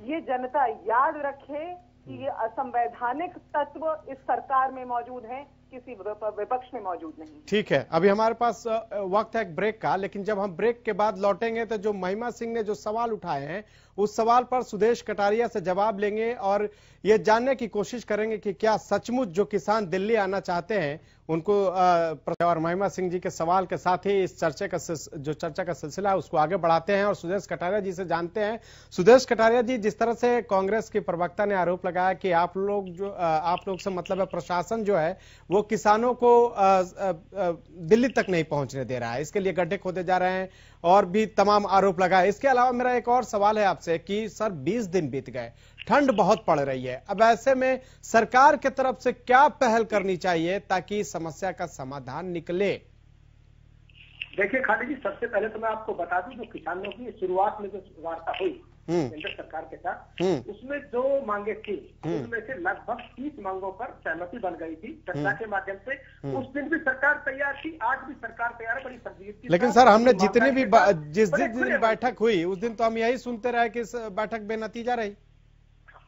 ये जनता याद रखे कि ये असंवैधानिक तत्व इस सरकार में मौजूद हैं, किसी विपक्ष में मौजूद नहीं। ठीक है, अभी हमारे पास वक्त है एक ब्रेक का, लेकिन जब हम ब्रेक के बाद लौटेंगे तो जो महिमा सिंह ने जो सवाल उठाए हैं उस सवाल पर सुदेश कटारिया से जवाब लेंगे और ये जानने की कोशिश करेंगे कि क्या सचमुच जो किसान दिल्ली आना चाहते हैं उनको और महिमा सिंह जी के सवाल के साथ ही इस चर्चा का सिलसिला है उसको आगे बढ़ाते हैं और सुदेश कटारिया जी से जानते हैं। सुदेश कटारिया जी, जिस तरह से कांग्रेस की प्रवक्ता ने आरोप लगाया कि आप लोग से मतलब है प्रशासन जो है वो किसानों को दिल्ली तक नहीं पहुंचने दे रहा है, इसके लिए गड्ढे खोदे जा रहे हैं और भी तमाम आरोप लगाए। इसके अलावा मेरा एक और सवाल है आपसे कि सर 20 दिन बीत गए, ठंड बहुत पड़ रही है, अब ऐसे में सरकार की तरफ से क्या पहल करनी चाहिए ताकि समस्या का समाधान निकले? देखिए खालिद जी, सबसे पहले तो मैं आपको बता दूं, जो किसानों की शुरुआत में जो वार्ता हुई केंद्र सरकार के साथ, उसमें जो मांगे थी उनमें से लगभग 30 मांगों पर सहमति बन गई थी चर्चा के माध्यम से। उस दिन भी सरकार तैयार थी, आज भी सरकार तैयार है, बड़ी संदिग्ध थी। लेकिन सर हमने जितनी भी जिस दिन बैठक हुई उस दिन तो हम यही सुनते रहे कि बैठक बेनतीजा रही।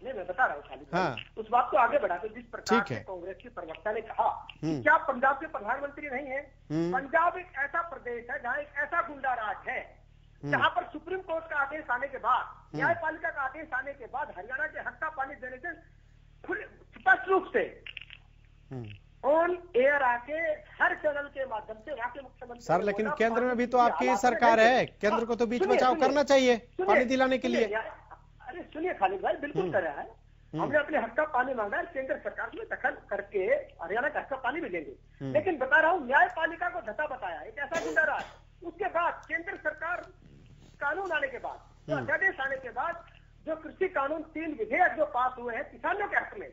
नहीं, मैं बता रहा हूँ खालिद, उस बात को आगे बढ़ाते जिस प्रकार से कांग्रेस के प्रवक्ता ने कहा कि क्या पंजाब के प्रधानमंत्री नहीं है? पंजाब एक ऐसा प्रदेश है जहाँ एक ऐसा गुंडा राज है जहाँ पर सुप्रीम कोर्ट का आदेश आने के बाद, न्यायपालिका का आदेश आने के बाद हरियाणा के हक का पानी देने से स्पष्ट रूप से ऑन एयर आके हर चैनल के माध्यम से वहाँ के मुख्यमंत्री सर, लेकिन केंद्र में भी तो आपकी सरकार है, केंद्र को तो बीच बचाव करना चाहिए पानी दिलाने के लिए। अरे सुनिए खालिद भाई, बिल्कुल कर रहा है, हमने अपने हक का पानी मांगा है, केंद्र सरकार में दखल करके हरियाणा का हक का पानी भी देंगे। लेकिन बता रहा हूँ, न्यायपालिका को धता बताया एक ऐसा गुंडा राज, उसके बाद केंद्र सरकार कानून आने के बाद, जो अध्यादेश आने के बाद, जो कृषि कानून 3 विधेयक जो पास हुए हैं किसानों के हक में,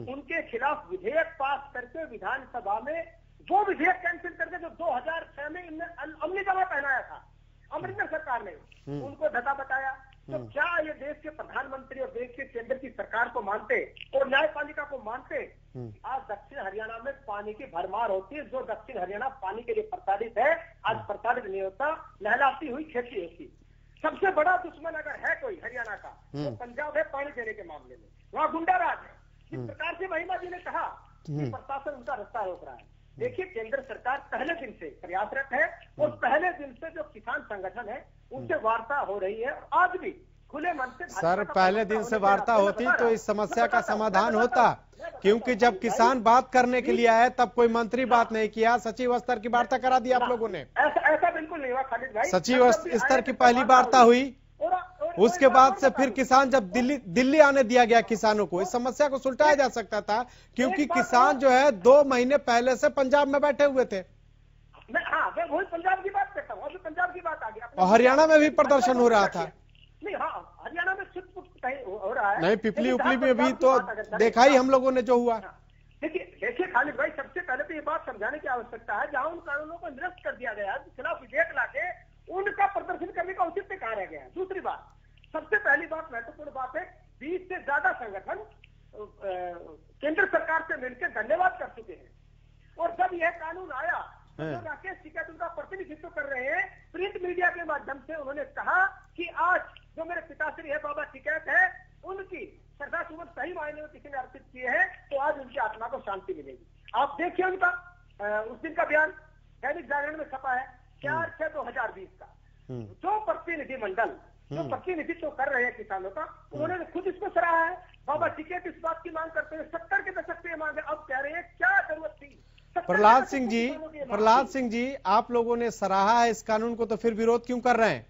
उनके खिलाफ विधेयक पास करके विधानसभा में वो विधेयक कैंसिल करके जो 2006 में इनने अमली जमा पहनाया था अमरिंदर सरकार ने, उनको धता बताया। तो क्या ये देश के प्रधानमंत्री और देश के केंद्र की सरकार को मानते और न्यायपालिका को मानते? आज दक्षिण हरियाणा में पानी की भरमार होती है, जो दक्षिण हरियाणा पानी के लिए प्रताड़ित है, आज प्रताड़ित नहीं होता, लहलाती हुई खेती होती। सबसे बड़ा दुश्मन अगर है कोई हरियाणा का तो पंजाब है पानी देने के मामले में, वहाँ गुंडा राज है। जिस प्रकार से महिमा जी ने कहा कि प्रशासन उनका रास्ता रोक रहा है, देखिए केंद्र सरकार पहले दिन से प्रयासरत है और पहले दिन से जो किसान संगठन है उनसे वार्ता हो रही है। आज भी खुले मन से सर पहले दिन से वार्ता होती तो इस समस्या का समाधान होता, क्योंकि जब किसान बात करने के लिए आए तब कोई मंत्री बात नहीं किया, सचिव स्तर की वार्ता करा दी आप लोगों ने। ऐसा बिल्कुल नहीं हुआ खालिद भाई, सचिव स्तर की पहली वार्ता हुई, उसके बाद से फिर किसान जब दिल्ली आने दिया गया किसानों को, इस समस्या को सुलझाया जा सकता था, क्योंकि किसान जो है 2 महीने पहले से पंजाब में बैठे हुए थे। मैं वही पंजाब की बात करता हूँ, अभी पंजाब की बात आ गई, और हरियाणा में भी प्रदर्शन हो रहा था। नहीं, हाँ हरियाणा में हो रहा है, नहीं पिपली उपली में भी तो देखा ही हम लोगों ने जो हुआ। देखिए खालिद भाई, सबसे पहले तो ये बात समझाने की आवश्यकता है, जहां उन कानूनों को निरस्त कर दिया गया है, खिलाफ विधेयक लाके उनका प्रदर्शन करने का औचित्य कहाँ रह गया है। दूसरी बात, सबसे पहली बात, महत्वपूर्ण बात है, 20 से ज्यादा संगठन केंद्र सरकार से मिलकर धन्यवाद कर चुके हैं, और जब यह कानून आया तो राकेश टिकैत उनका प्रतिनिधित्व कर रहे हैं, प्रिंट मीडिया के माध्यम से उन्होंने कहा कि आज जो मेरे पिताश्री है बाबा टिकैत है, उनकी श्रद्धा सुमन सही मायने में किसी ने अर्पित किए हैं, तो आज उनकी आत्मा को शांति मिलेगी। आप देखिए उनका उस दिन का बयान दैनिक जागरण में छपा है 4/6/2020 का, जो प्रतिनिधि मंडल जो प्रतिनिधित्व कर रहे हैं किसानों का, उन्होंने खुद इसको सराहा है। बाबा टिकैत इस बात की मांग करते हैं, 70 के दशक से मांग है, अब कह रहे हैं क्या जरूरत थी। प्रहलाद सिंह जी, आप लोगों ने सराहा है इस कानून को, तो फिर विरोध क्यों कर रहे हैं?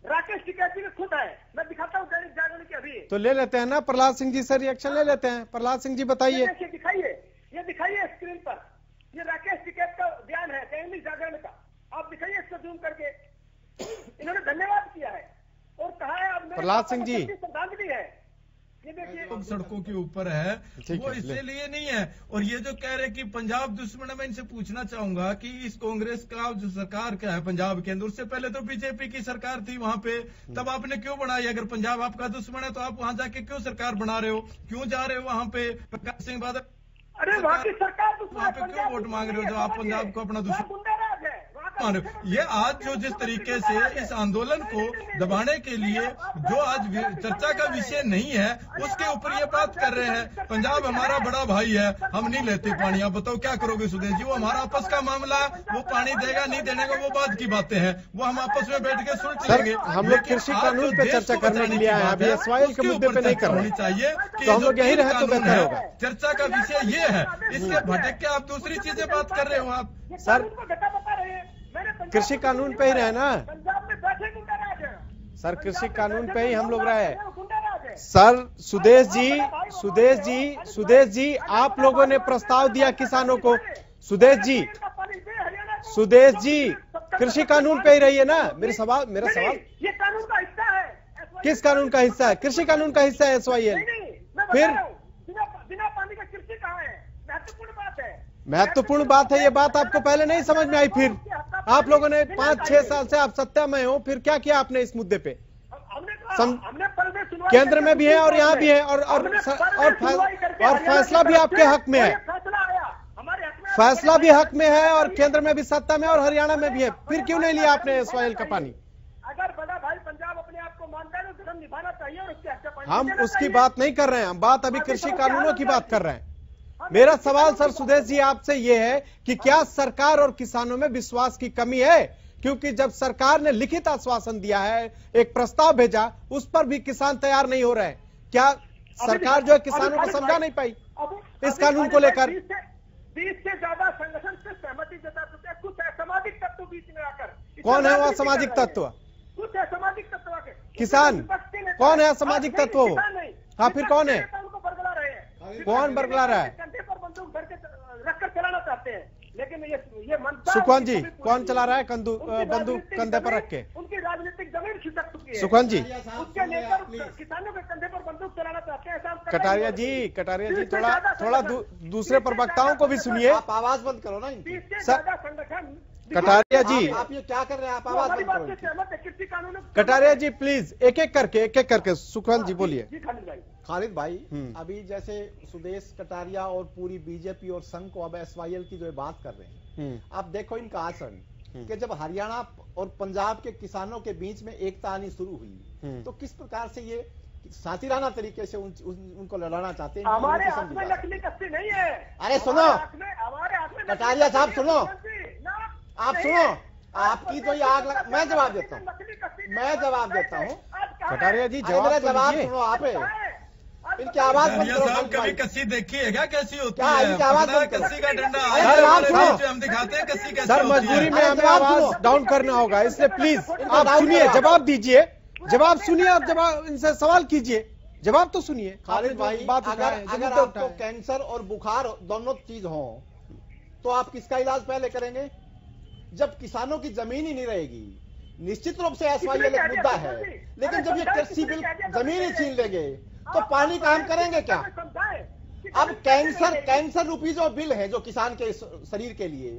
राकेश टिकैत जी खुद है, मैं दिखाता हूँ दैनिक जागरण की अभी। तो ले लेते हैं ना प्रहलाद सिंह जी से रिएक्शन ले लेते हैं। प्रहलाद सिंह जी बताइए। ये दिखाइए स्क्रीन पर, ये राकेश टिकैत का बयान है दैनिक जागरण का, आप दिखाइए इसको जूम करके। इन्होंने धन्यवाद किया है और कहा है अब प्रहलाद सिंह जी श्रद्धांजलि है। ये देखिए सड़कों के ऊपर है, वो इसलिए नहीं है। और ये जो कह रहे कि पंजाब दुश्मन है, मैं इनसे पूछना चाहूंगा कि इस कांग्रेस का जो सरकार क्या है पंजाब के अंदर, उससे पहले तो बीजेपी की सरकार थी वहां पे, तब आपने क्यों बनाई? अगर पंजाब आपका दुश्मन है तो आप वहां जाके क्यों सरकार बना रहे हो? क्यों जा रहे हो वहां पे? प्रकाश सिंह बादल अरे वहाँ की सरकार वहां पे क्यों वोट मांग रहे हो जो आप पंजाब को अपना दुश्मन? ये आज जो जिस तरीके से इस आंदोलन को दबाने के लिए जो आज चर्चा का विषय नहीं है उसके ऊपर ये बात कर रहे हैं, पंजाब हमारा बड़ा भाई है, हम नहीं लेते पानी। आप बताओ क्या करोगे सुदेश जी? वो हमारा आपस का मामला, वो पानी देगा नहीं देने का वो बात की बातें हैं, वो हम आपस में बैठ के सुलझ लेंगे। हम लोग कृषि कानून पे चर्चा करने के लिए आए हैं, अभी एसवाईएल के मुद्दे पे नहीं कर रहे चाहिए। तो हम लोग यही रहे तो बेहतर होगा। चर्चा का विषय ये है, इसके भटक के आप दूसरी चीजें बात कर रहे हो। आप सर कृषि कानून पे ही रहे ना सर, कृषि कानून पे ही हम लोग रहे। सर सुदेश जी आप लोगों ने प्रस्ताव दिया किसानों को। सुदेश जी कृषि कानून पे ही रहिए ना। मेरा सवाल ये कानून का हिस्सा है। किस कानून का हिस्सा है? कृषि कानून का हिस्सा है एसवाईएल। फिर बिना पानी का कृषि कहाँ है? महत्वपूर्ण बात है। महत्वपूर्ण बात है, ये बात आपको पहले नहीं समझ में आई। फिर आप लोगों ने 5-6 साल से आप सत्ता में हो, फिर क्या किया आपने इस मुद्दे पे? केंद्र में भी है और यहाँ भी है और फैसला भी आपके हक में है। फैसला भी हक में है और केंद्र में भी सत्ता में और हरियाणा में भी है। फिर क्यों नहीं लिया आपने एसवाईएल का पानी? अगर बड़ा भाई पंजाब अपने आप को मानता है तो धर्म निभाना चाहिए और उसके हक का पानी। हम उसकी बात नहीं कर रहे हैं, हम बात अभी कृषि कानूनों की बात कर रहे हैं। मेरा सवाल सर सुदेश जी आपसे ये है कि क्या सरकार और किसानों में विश्वास की कमी है? क्योंकि जब सरकार ने लिखित आश्वासन दिया है, एक प्रस्ताव भेजा, उस पर भी किसान तैयार नहीं हो रहे हैं। क्या सरकार जो है किसानों को समझा नहीं पाई इस कानून को लेकर? 20 से ज्यादा संगठन से सहमति जता चुके हैं। कुछ असामाजिक तत्व बीच में आकर। कौन है वो असामाजिक तत्व? कुछ असामाजिक तत्व आके किसान। कौन है असामाजिक तत्व? हाँ फिर कौन है? कौन बरगला रहा है? कंधे पर बंदूक रखकर चलाना चाहते हैं, लेकिन ये मनसा सुखवंत जी कौन चला रहा है बंदूक कंधे पर रख के? उनकी राजनीतिक जमीन खिसक चुकी है। सुखवंत जी उसके लेकर किसानों के कंधे पर बंदूक चलाना चाहते हैं। कटारिया जी थोड़ा दूसरे प्रवक्ताओं को भी सुनिए। आप आवाज बंद करो ना। संगठन कटारिया जी आप ये क्या कर रहे हैं? आप आवाज बंद करो। कटारिया जी प्लीज एक एक करके सुखवंत जी बोलिए। खालिद भाई अभी जैसे सुदेश कटारिया और पूरी बीजेपी और संघ को अब एसवाईएल की जो बात कर रहे हैं, आप देखो इनका आसन कि जब हरियाणा और पंजाब के किसानों के बीच में एकता आनी शुरू हुई तो किस प्रकार से ये सातिराना तरीके से उनको लड़ाना चाहते हैं। हमारे हाथ में नकली कस्ती नहीं है। अरे सुनो हमारे हाथ में कटारिया साहब सुनो, आप सुनो, आपकी तो ये आग लगा। मैं जवाब देता हूँ कटारिया जी जवाब सुनो। आप इनकी आवाज साहब कभी कस्सी देखी है क्या? कैसी होती है? इनकी आवाज कस्सी का डंडा हम दिखाते हैं कस्सी कैसे। सर मजबूरी में हमें आवाज डाउन करना होगा, इसलिए प्लीज आप सुनिए, जवाब दीजिए। जवाब सुनिए, आप जवाब इनसे सवाल कीजिए, जवाब तो सुनिए। खालिद भाई अगर आपको कैंसर और बुखार दोनों चीज हो तो आप किसका इलाज पहले करेंगे? जब किसानों की जमीन ही नहीं रहेगी। निश्चित रूप से एसवाईएल एक मुद्दा है, लेकिन जब ये कृषि बिल जमीन ही छीन लेंगे तो पानी का हम करेंगे क्या? अब कैंसर रूपी जो बिल है जो किसान के शरीर के लिए,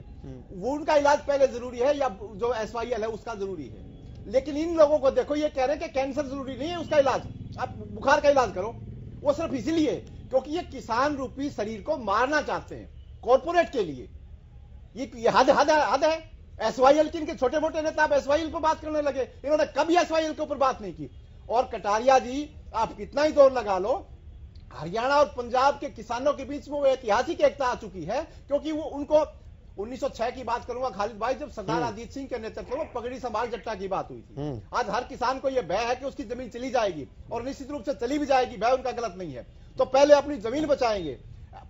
वो उनका इलाज पहले जरूरी है या जो एसवाईएल है उसका जरूरी है? लेकिन इन लोगों को देखो, ये कह रहे हैं कि कैंसर जरूरी नहीं है उसका इलाज, आप बुखार का इलाज करो। वो सिर्फ इसीलिए क्योंकि ये किसान रूपी शरीर को मारना चाहते हैं कॉर्पोरेट के लिए। ये हद है। एसवाईएल की, इनके छोटे मोटे नेता अब एसवाईएल पर बात करने लगे। इन्होंने कभी एसवाईएल के ऊपर बात नहीं की। और कटारिया जी आप कितना ही जोर लगा लो, हरियाणा और पंजाब के किसानों के बीच में वो ऐतिहासिक एकता आ चुकी है, क्योंकि वो उनको 1906 की बात करूंगा खालिद भाई, जब सरदार अजीत सिंह के नेतृत्व में पगड़ी संभाल जट्टा की बात हुई थी। आज हर किसान को यह भय है कि उसकी जमीन चली जाएगी, और निश्चित रूप से चली भी जाएगी, भय उनका गलत नहीं है। तो पहले अपनी जमीन बचाएंगे।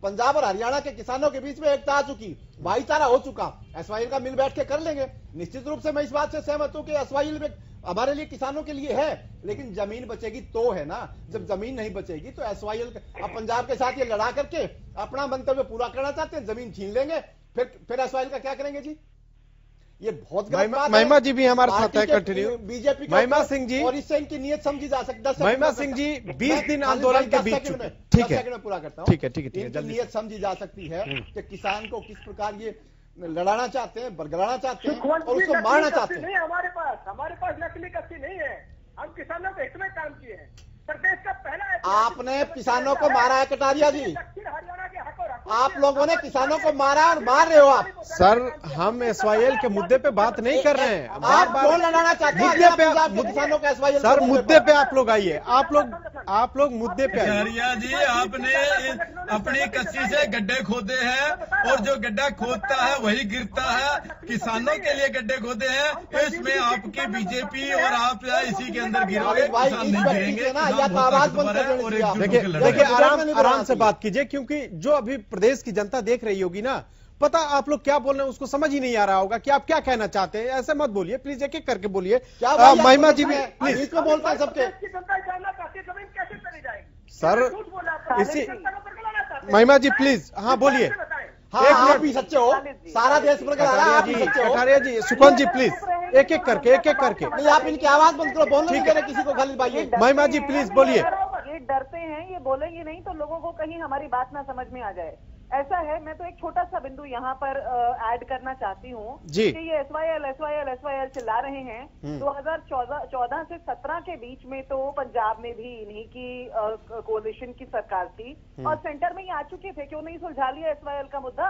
पंजाब और हरियाणा के किसानों के बीच में एकता आ चुकी, भाईचारा हो चुका, एसवाईएल का मिल बैठ के कर लेंगे। निश्चित रूप से मैं इस बात से सहमत हूं कि एसवाईएल में हमारे लिए किसानों के लिए है, लेकिन जमीन बचेगी तो है ना। जब जमीन नहीं बचेगी तो SYL अब पंजाब के साथ ये लड़ा करके अपना मंतव्य पूरा करना चाहते हैं, जमीन छीन लेंगे, फिर SYL का क्या करेंगे जी? ये बहुत गलत बात है। महिमा जी भी हमारे साथ है, कंटिन्यू। बीजेपी महिमा सिंह जी, और इससे इनकी नीयत समझी जा सकती है। महिमा सिंह जी 20 दिन आंदोलन के बीच चुके। ठीक है, पूरा करता हूँ। ठीक है, जल्दी नीयत समझी जा सकती है कि किसान को किस प्रकार ये लड़ाना चाहते हैं, बरगलाना चाहते हैं और उसको मारना चाहते हैं। हमारे पास नकली कस्ती नहीं है। हम किसानों के हित में काम किए हैं। प्रदेश का पहला आपने किसानों को मारा है कटारिया जी, आप लोगों ने किसानों को मारा और मार रहे हो आप। सर हम SYL के मुद्दे पे बात नहीं कर रहे हैं। आप कौन लड़ाना चाहते हैं मुद्दे पे किसानों को SYL? सर मुद्दे पे आप लोग आइए, आप लोग मुद्दे पे आइए। कटारिया जी, आपने अपनी कस्सी से गड्ढे खोदे हैं और जो गड्ढा खोदता है वही गिरता है। किसानों के लिए गड्ढे खोदे हैं, इसमें आपकी बीजेपी और आप इसी के अंदर गिरोगे, किसान नहीं गिरेंगे। देखिए आराम से बात कीजिए, क्योंकि जो अभी प्रदेश की जनता देख रही होगी ना, पता आप लोग क्या बोल रहे हैं उसको समझ ही नहीं आ रहा होगा कि आप क्या कहना चाहते हैं। ऐसे मत बोलिए प्लीज, एक एक करके बोलिए। महिमा जी भी प्लीज, इसमें बोलते हैं सबके। सर इसी महिमा जी प्लीज, हाँ बोलिए। आप भी सच्चे हो, सारा देश कटारिया जी, सुखन जी प्लीज, एक एक करके नहीं, आप इनकी आवाज बंद करो, बोलने नहीं कह रहे किसी को। खाली भाई महिमा जी प्लीज बोलिए। ये डरते हैं, ये बोलेंगे नहीं तो लोगों को कहीं हमारी बात ना समझ में आ जाए। ऐसा है, मैं तो एक छोटा सा बिंदु यहाँ पर ऐड करना चाहती हूँ कि ये SYL चिल्ला रहे हैं। 2014 से 17 के बीच में तो पंजाब में भी इन्हीं की कोalition की सरकार थी और सेंटर में ही आ चुके थे। क्यों नहीं सुलझा लिया SYL का मुद्दा?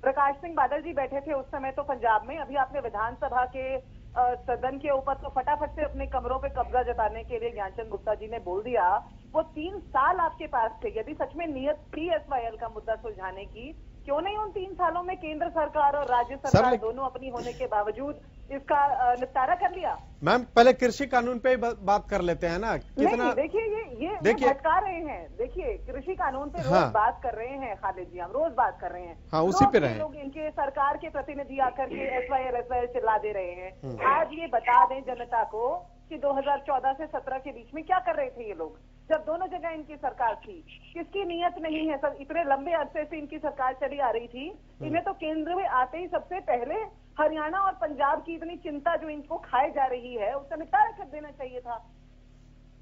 प्रकाश सिंह बादल जी बैठे थे उस समय तो पंजाब में। अभी आपने विधानसभा के सदन के ऊपर तो फटाफट से अपने कमरों पे कब्जा जताने के लिए ज्ञानचंद गुप्ता जी ने बोल दिया। वो 3 साल आपके पास थे, यदि सच में नियत थी SYL का मुद्दा सुलझाने की, क्यों नहीं उन 3 सालों में केंद्र सरकार और राज्य सरकार दोनों अपनी होने के बावजूद इसका निपटारा कर लिया? मैम पहले कृषि कानून पे बात कर लेते हैं ना। कितना देखिए ये भटका रहे हैं। देखिए कृषि कानून पे रोज बात कर रहे हैं खालिद जी, हम रोज बात कर रहे हैं। हाँ, उसी पे रहे लोग, इनके सरकार के प्रतिनिधि आकर के SYL चिल्ला दे रहे हैं। आज ये बता दें जनता को कि 2014 से 17 के बीच में क्या कर रहे थे ये लोग, जब दोनों जगह इनकी सरकार थी। किसकी नियत नहीं है सर, इतने लंबे अरसे से इनकी सरकार चली आ रही थी। इन्हें तो केंद्र में आते ही सबसे पहले हरियाणा और पंजाब की इतनी चिंता जो इनको खाए जा रही है उसका निपटारा कर देना चाहिए था।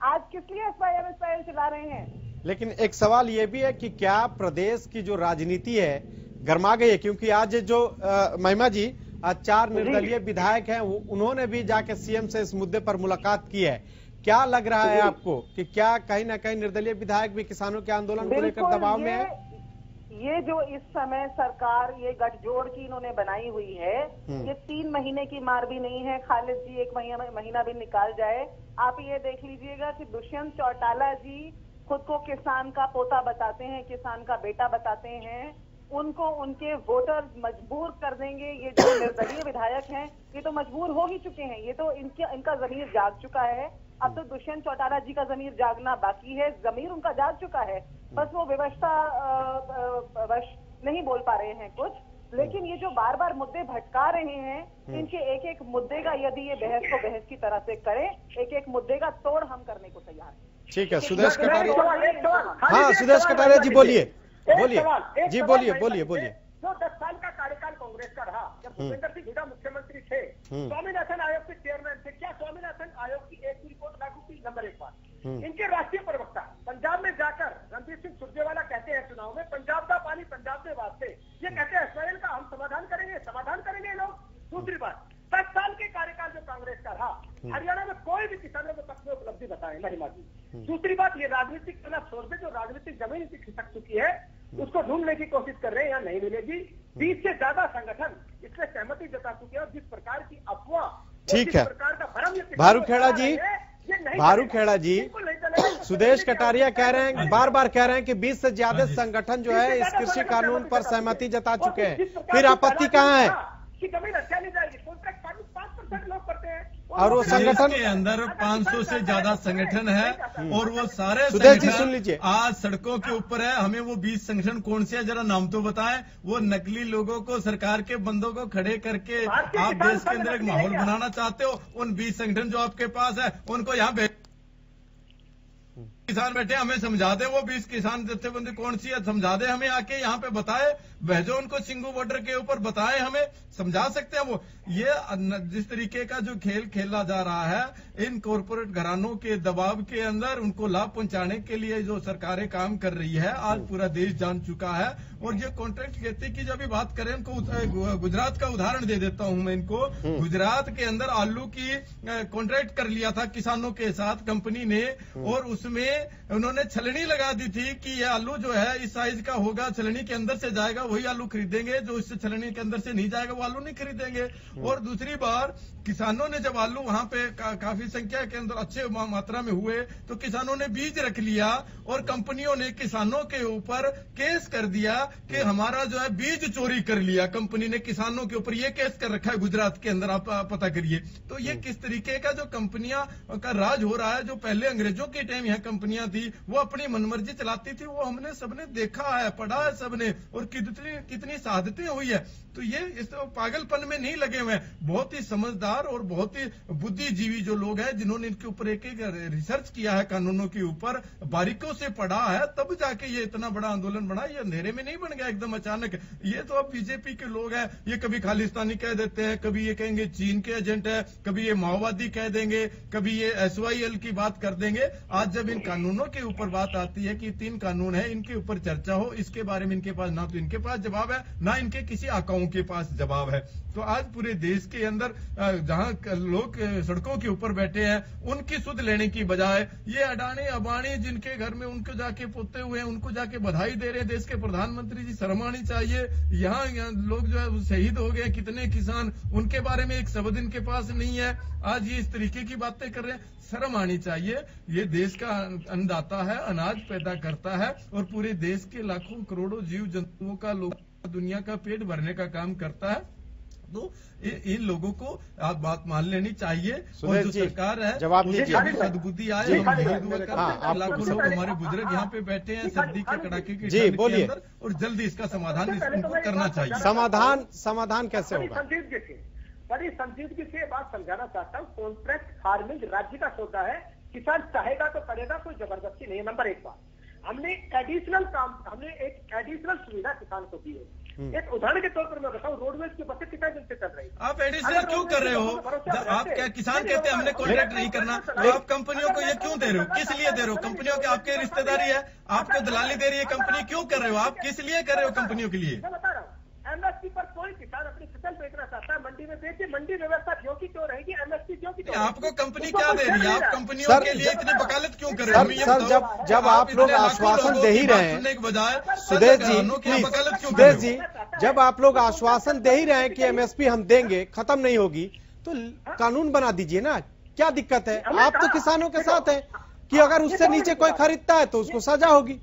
आज किस लिए SYL चिल्ला रहे हैं? लेकिन एक सवाल ये भी है कि क्या प्रदेश की जो राजनीति है गर्मा गई है? क्योंकि आज जो महिमा जी, आज 4 निर्दलीय विधायक हैं, उन्होंने भी जाके CM से इस मुद्दे पर मुलाकात की है। क्या लग रहा है आपको कि क्या कहीं ना कहीं निर्दलीय विधायक भी किसानों के आंदोलन को लेकर दबाव में है? ये जो इस समय सरकार ये गठजोड़ की इन्होंने बनाई हुई है, ये 3 महीने की मार भी नहीं है खालिद जी, 1 महीना भी निकाल जाए। आप ये देख लीजिएगा कि दुष्यंत चौटाला जी खुद को किसान का पोता बताते हैं, किसान का बेटा बताते हैं। उनको उनके वोटर मजबूर कर देंगे। ये जो निर्दलीय विधायक हैं ये तो मजबूर हो ही चुके हैं, ये तो इनका जमीर जाग चुका है। अब तो दुष्यंत चौटाला जी का जमीर जागना बाकी है। जमीर उनका जाग चुका है, बस वो व्यवस्था वश नहीं बोल पा रहे हैं कुछ। लेकिन ये जो बार बार मुद्दे भटका रहे हैं, इनके एक एक मुद्दे का यदि ये बहस को बहस की तरह से करें, एक एक मुद्दे का तोड़ हम करने को तैयार हैं। ठीक है, सुदेश कटारिया। हाँ सुदेश कटारिया जी बोलिए जी, बोलिए। जो 10 साल का कार्यकाल कांग्रेस का रहा, जब भूपेंद्र सिंह हुड्डा मुख्यमंत्री थे, स्वामीनाथन आयोग के चेयरमैन थे। क्या स्वामीनाथन आयोग की एक रिपोर्ट लागू की? नंबर 1 बात, इनके राष्ट्रीय प्रवक्ता पंजाब में जाकर रणदीप सिंह सुरजेवाला कहते हैं चुनाव में, पंजाब का पानी पंजाब से वास्ते। ये कहते हैं SYL का हम समाधान करेंगे लोग। दूसरी बात, 10 साल के कार्यकाल जो कांग्रेस का रहा, हरियाणा में कोई भी किसानों को तक में उपलब्धि बताए महिमा जी। दूसरी बात, ये राजनीतिक करना छोड़ दे, जो राजनीतिक जमीन इनकी खिसक चुकी है उसको ढूंढने की कोशिश कर रहे हैं, यहाँ नहीं मिलेगी। 20 से ज्यादा संगठन इसमें सहमति जता चुके हैं और जिस प्रकार की अफवाह, ठीक है, भारू खेड़ा जी, सुदेश कटारिया कह रहे हैं, बार कह रहे हैं कि 20 से ज्यादा संगठन जो है इस कृषि कानून पर सहमति जता चुके हैं, फिर आपत्ति कहाँ है? जमीन अच्छा नहीं जाएगी। कॉन्ट्रैक्ट 5% लोग करते हैं, और वो संगठन के अंदर 500 से ज्यादा संगठन है और वो सारे संगठन आज सड़कों के ऊपर है। हमें वो 20 संगठन कौन से है जरा नाम तो बताएं। वो नकली लोगों को, सरकार के बंदों को खड़े करके आप देश के अंदर एक माहौल बनाना चाहते हो। उन 20 संगठन जो आपके पास है उनको यहाँ किसान बैठे हमें समझा दे, वो 20 किसान जत्थेबंदी कौन सी है समझा दे हमें, आके यहाँ पे बताए, भेजो उनको सिंगू बॉर्डर के ऊपर बताए, हमें समझा सकते हैं वो। ये जिस तरीके का जो खेल खेला जा रहा है इन कॉरपोरेट घरानों के दबाव के अंदर उनको लाभ पहुंचाने के लिए जो सरकारें काम कर रही है आज पूरा देश जान चुका है। और ये कॉन्ट्रैक्ट खेती की जब भी बात करें उनको गुजरात का उदाहरण दे देता हूं मैं इनको। गुजरात के अंदर आलू की कॉन्ट्रैक्ट कर लिया था किसानों के साथ कंपनी ने और उसमें उन्होंने छलनी लगा दी थी कि ये आलू जो है इस साइज का होगा, छलनी के अंदर से जाएगा वही आलू खरीदेंगे, जो इससे छलनी के अंदर से नहीं जाएगा वो आलू नहीं खरीदेंगे। और दूसरी बार किसानों ने जब आलू वहां पे काफी संख्या के अंदर अच्छे मात्रा में हुए तो किसानों ने बीज रख लिया और कंपनियों ने किसानों के ऊपर केस कर दिया कि हमारा जो है बीज चोरी कर लिया। कंपनी ने किसानों के ऊपर ये केस कर रखा है गुजरात के अंदर, आप पता करिए। तो ये किस तरीके का जो कंपनियां का राज हो रहा है। जो पहले अंग्रेजों के टाइम यहाँ कंपनियां थी वो अपनी मनमर्जी चलाती थी, वो हमने सबने देखा है, पढ़ा है सबने, और कितनी शहादतें हुई है। तो ये इस पागलपन में नहीं लगे हुए, बहुत ही समझदार और बहुत ही बुद्धिजीवी जो लोग हैं जिन्होंने इनके ऊपर एक रिसर्च किया है, कानूनों के ऊपर बारीकों से पढ़ा है, तब जाके ये इतना बड़ा आंदोलन बना। ये अंधेरे में नहीं बन गया एकदम अचानक। ये तो अब बीजेपी के लोग हैं, ये कभी खालिस्तानी कह देते हैं, कभी ये कहेंगे चीन के एजेंट है, कभी ये माओवादी कह देंगे, कभी ये SYL की बात कर देंगे। आज जब इन कानूनों के ऊपर बात आती है कि 3 कानून है, इनके ऊपर चर्चा हो, इसके बारे में इनके पास ना तो इनके पास जवाब है ना इनके किसी आकाओं के पास जवाब है। तो आज पूरे देश के अंदर जहां लोग सड़कों के ऊपर बैठे हैं उनकी सुध लेने की बजाय ये अडानी अबानी जिनके घर में उनको जाके पोते हुए हैं उनको जाके बधाई दे रहे हैं। देश के प्रधानमंत्री जी शर्म आनी चाहिए। यहाँ लोग जो है शहीद हो गए, कितने किसान, उनके बारे में एक शब्द इनके पास नहीं है। आज ये इस तरीके की बातें कर रहे हैं, शर्म आनी चाहिए। ये देश का अन्नदाता है, अनाज पैदा करता है और पूरे देश के लाखों करोड़ों जीव जंतुओं का दुनिया का पेट भरने का काम करता है। तो इन लोगों को आप बात मान लेनी चाहिए। और जो सरकार है जवाब दीजिए, सद्बुद्धि आए, हम यही दुआ करते हैं। लाखों लोग हमारे बुजुर्ग यहाँ पे बैठे हैं सर्दी के कड़ाके की ठंड के अंदर, और जल्दी इसका समाधान इनको करना चाहिए। समाधान कैसे होगा? बड़ी संजीदगी से बात समझाना चाहता हूँ। कॉन्ट्रैक्ट फार्मिंग राज्य का सौदा है, किसान चाहेगा तो करेगा, कोई जबरदस्ती नहीं है। नंबर 1 बात, हमने एक एडिशनल सुविधा किसान को दी है। एक उदाहरण के तौर पर मैं बताऊं, रोडवेज की बसें कितने दिन से चल रही है। आप एडिशनल क्यों कर रहे हो? आप क्या किसान कहते हैं हमने कॉन्ट्रैक्ट नहीं करना, तो आप कंपनियों को ये क्यों दे रहे हो? किस लिए दे रहे हो? कंपनियों के आपके रिश्तेदारी है, आपको दलाली दे रही है कंपनी, क्यों कर रहे हो? आप किस लिए कर रहे हो कंपनियों के लिए? मैं बता रहा हूँ, MSP पर कोई किसान अपनी फसल बेचना चाहता है, मंडी में बेचे, मंडी व्यवस्था जो की क्यों रहेगी, MSP जो की। आपको कंपनी क्या दे रही है? आप कंपनियों के लिए इतनी वकालत क्यों कर रहे हो? सर, जब आप लोग आश्वासन दे ही रहे हैं, सुदेश जी, जब आप लोग आश्वासन दे ही रहे हैं कि MSP हम देंगे, खत्म नहीं होगी, तो कानून बना दीजिए ना, क्या दिक्कत है? आप तो किसानों के साथ हैं कि अगर उससे नीचे कोई खरीदता है तो उसको सजा होगी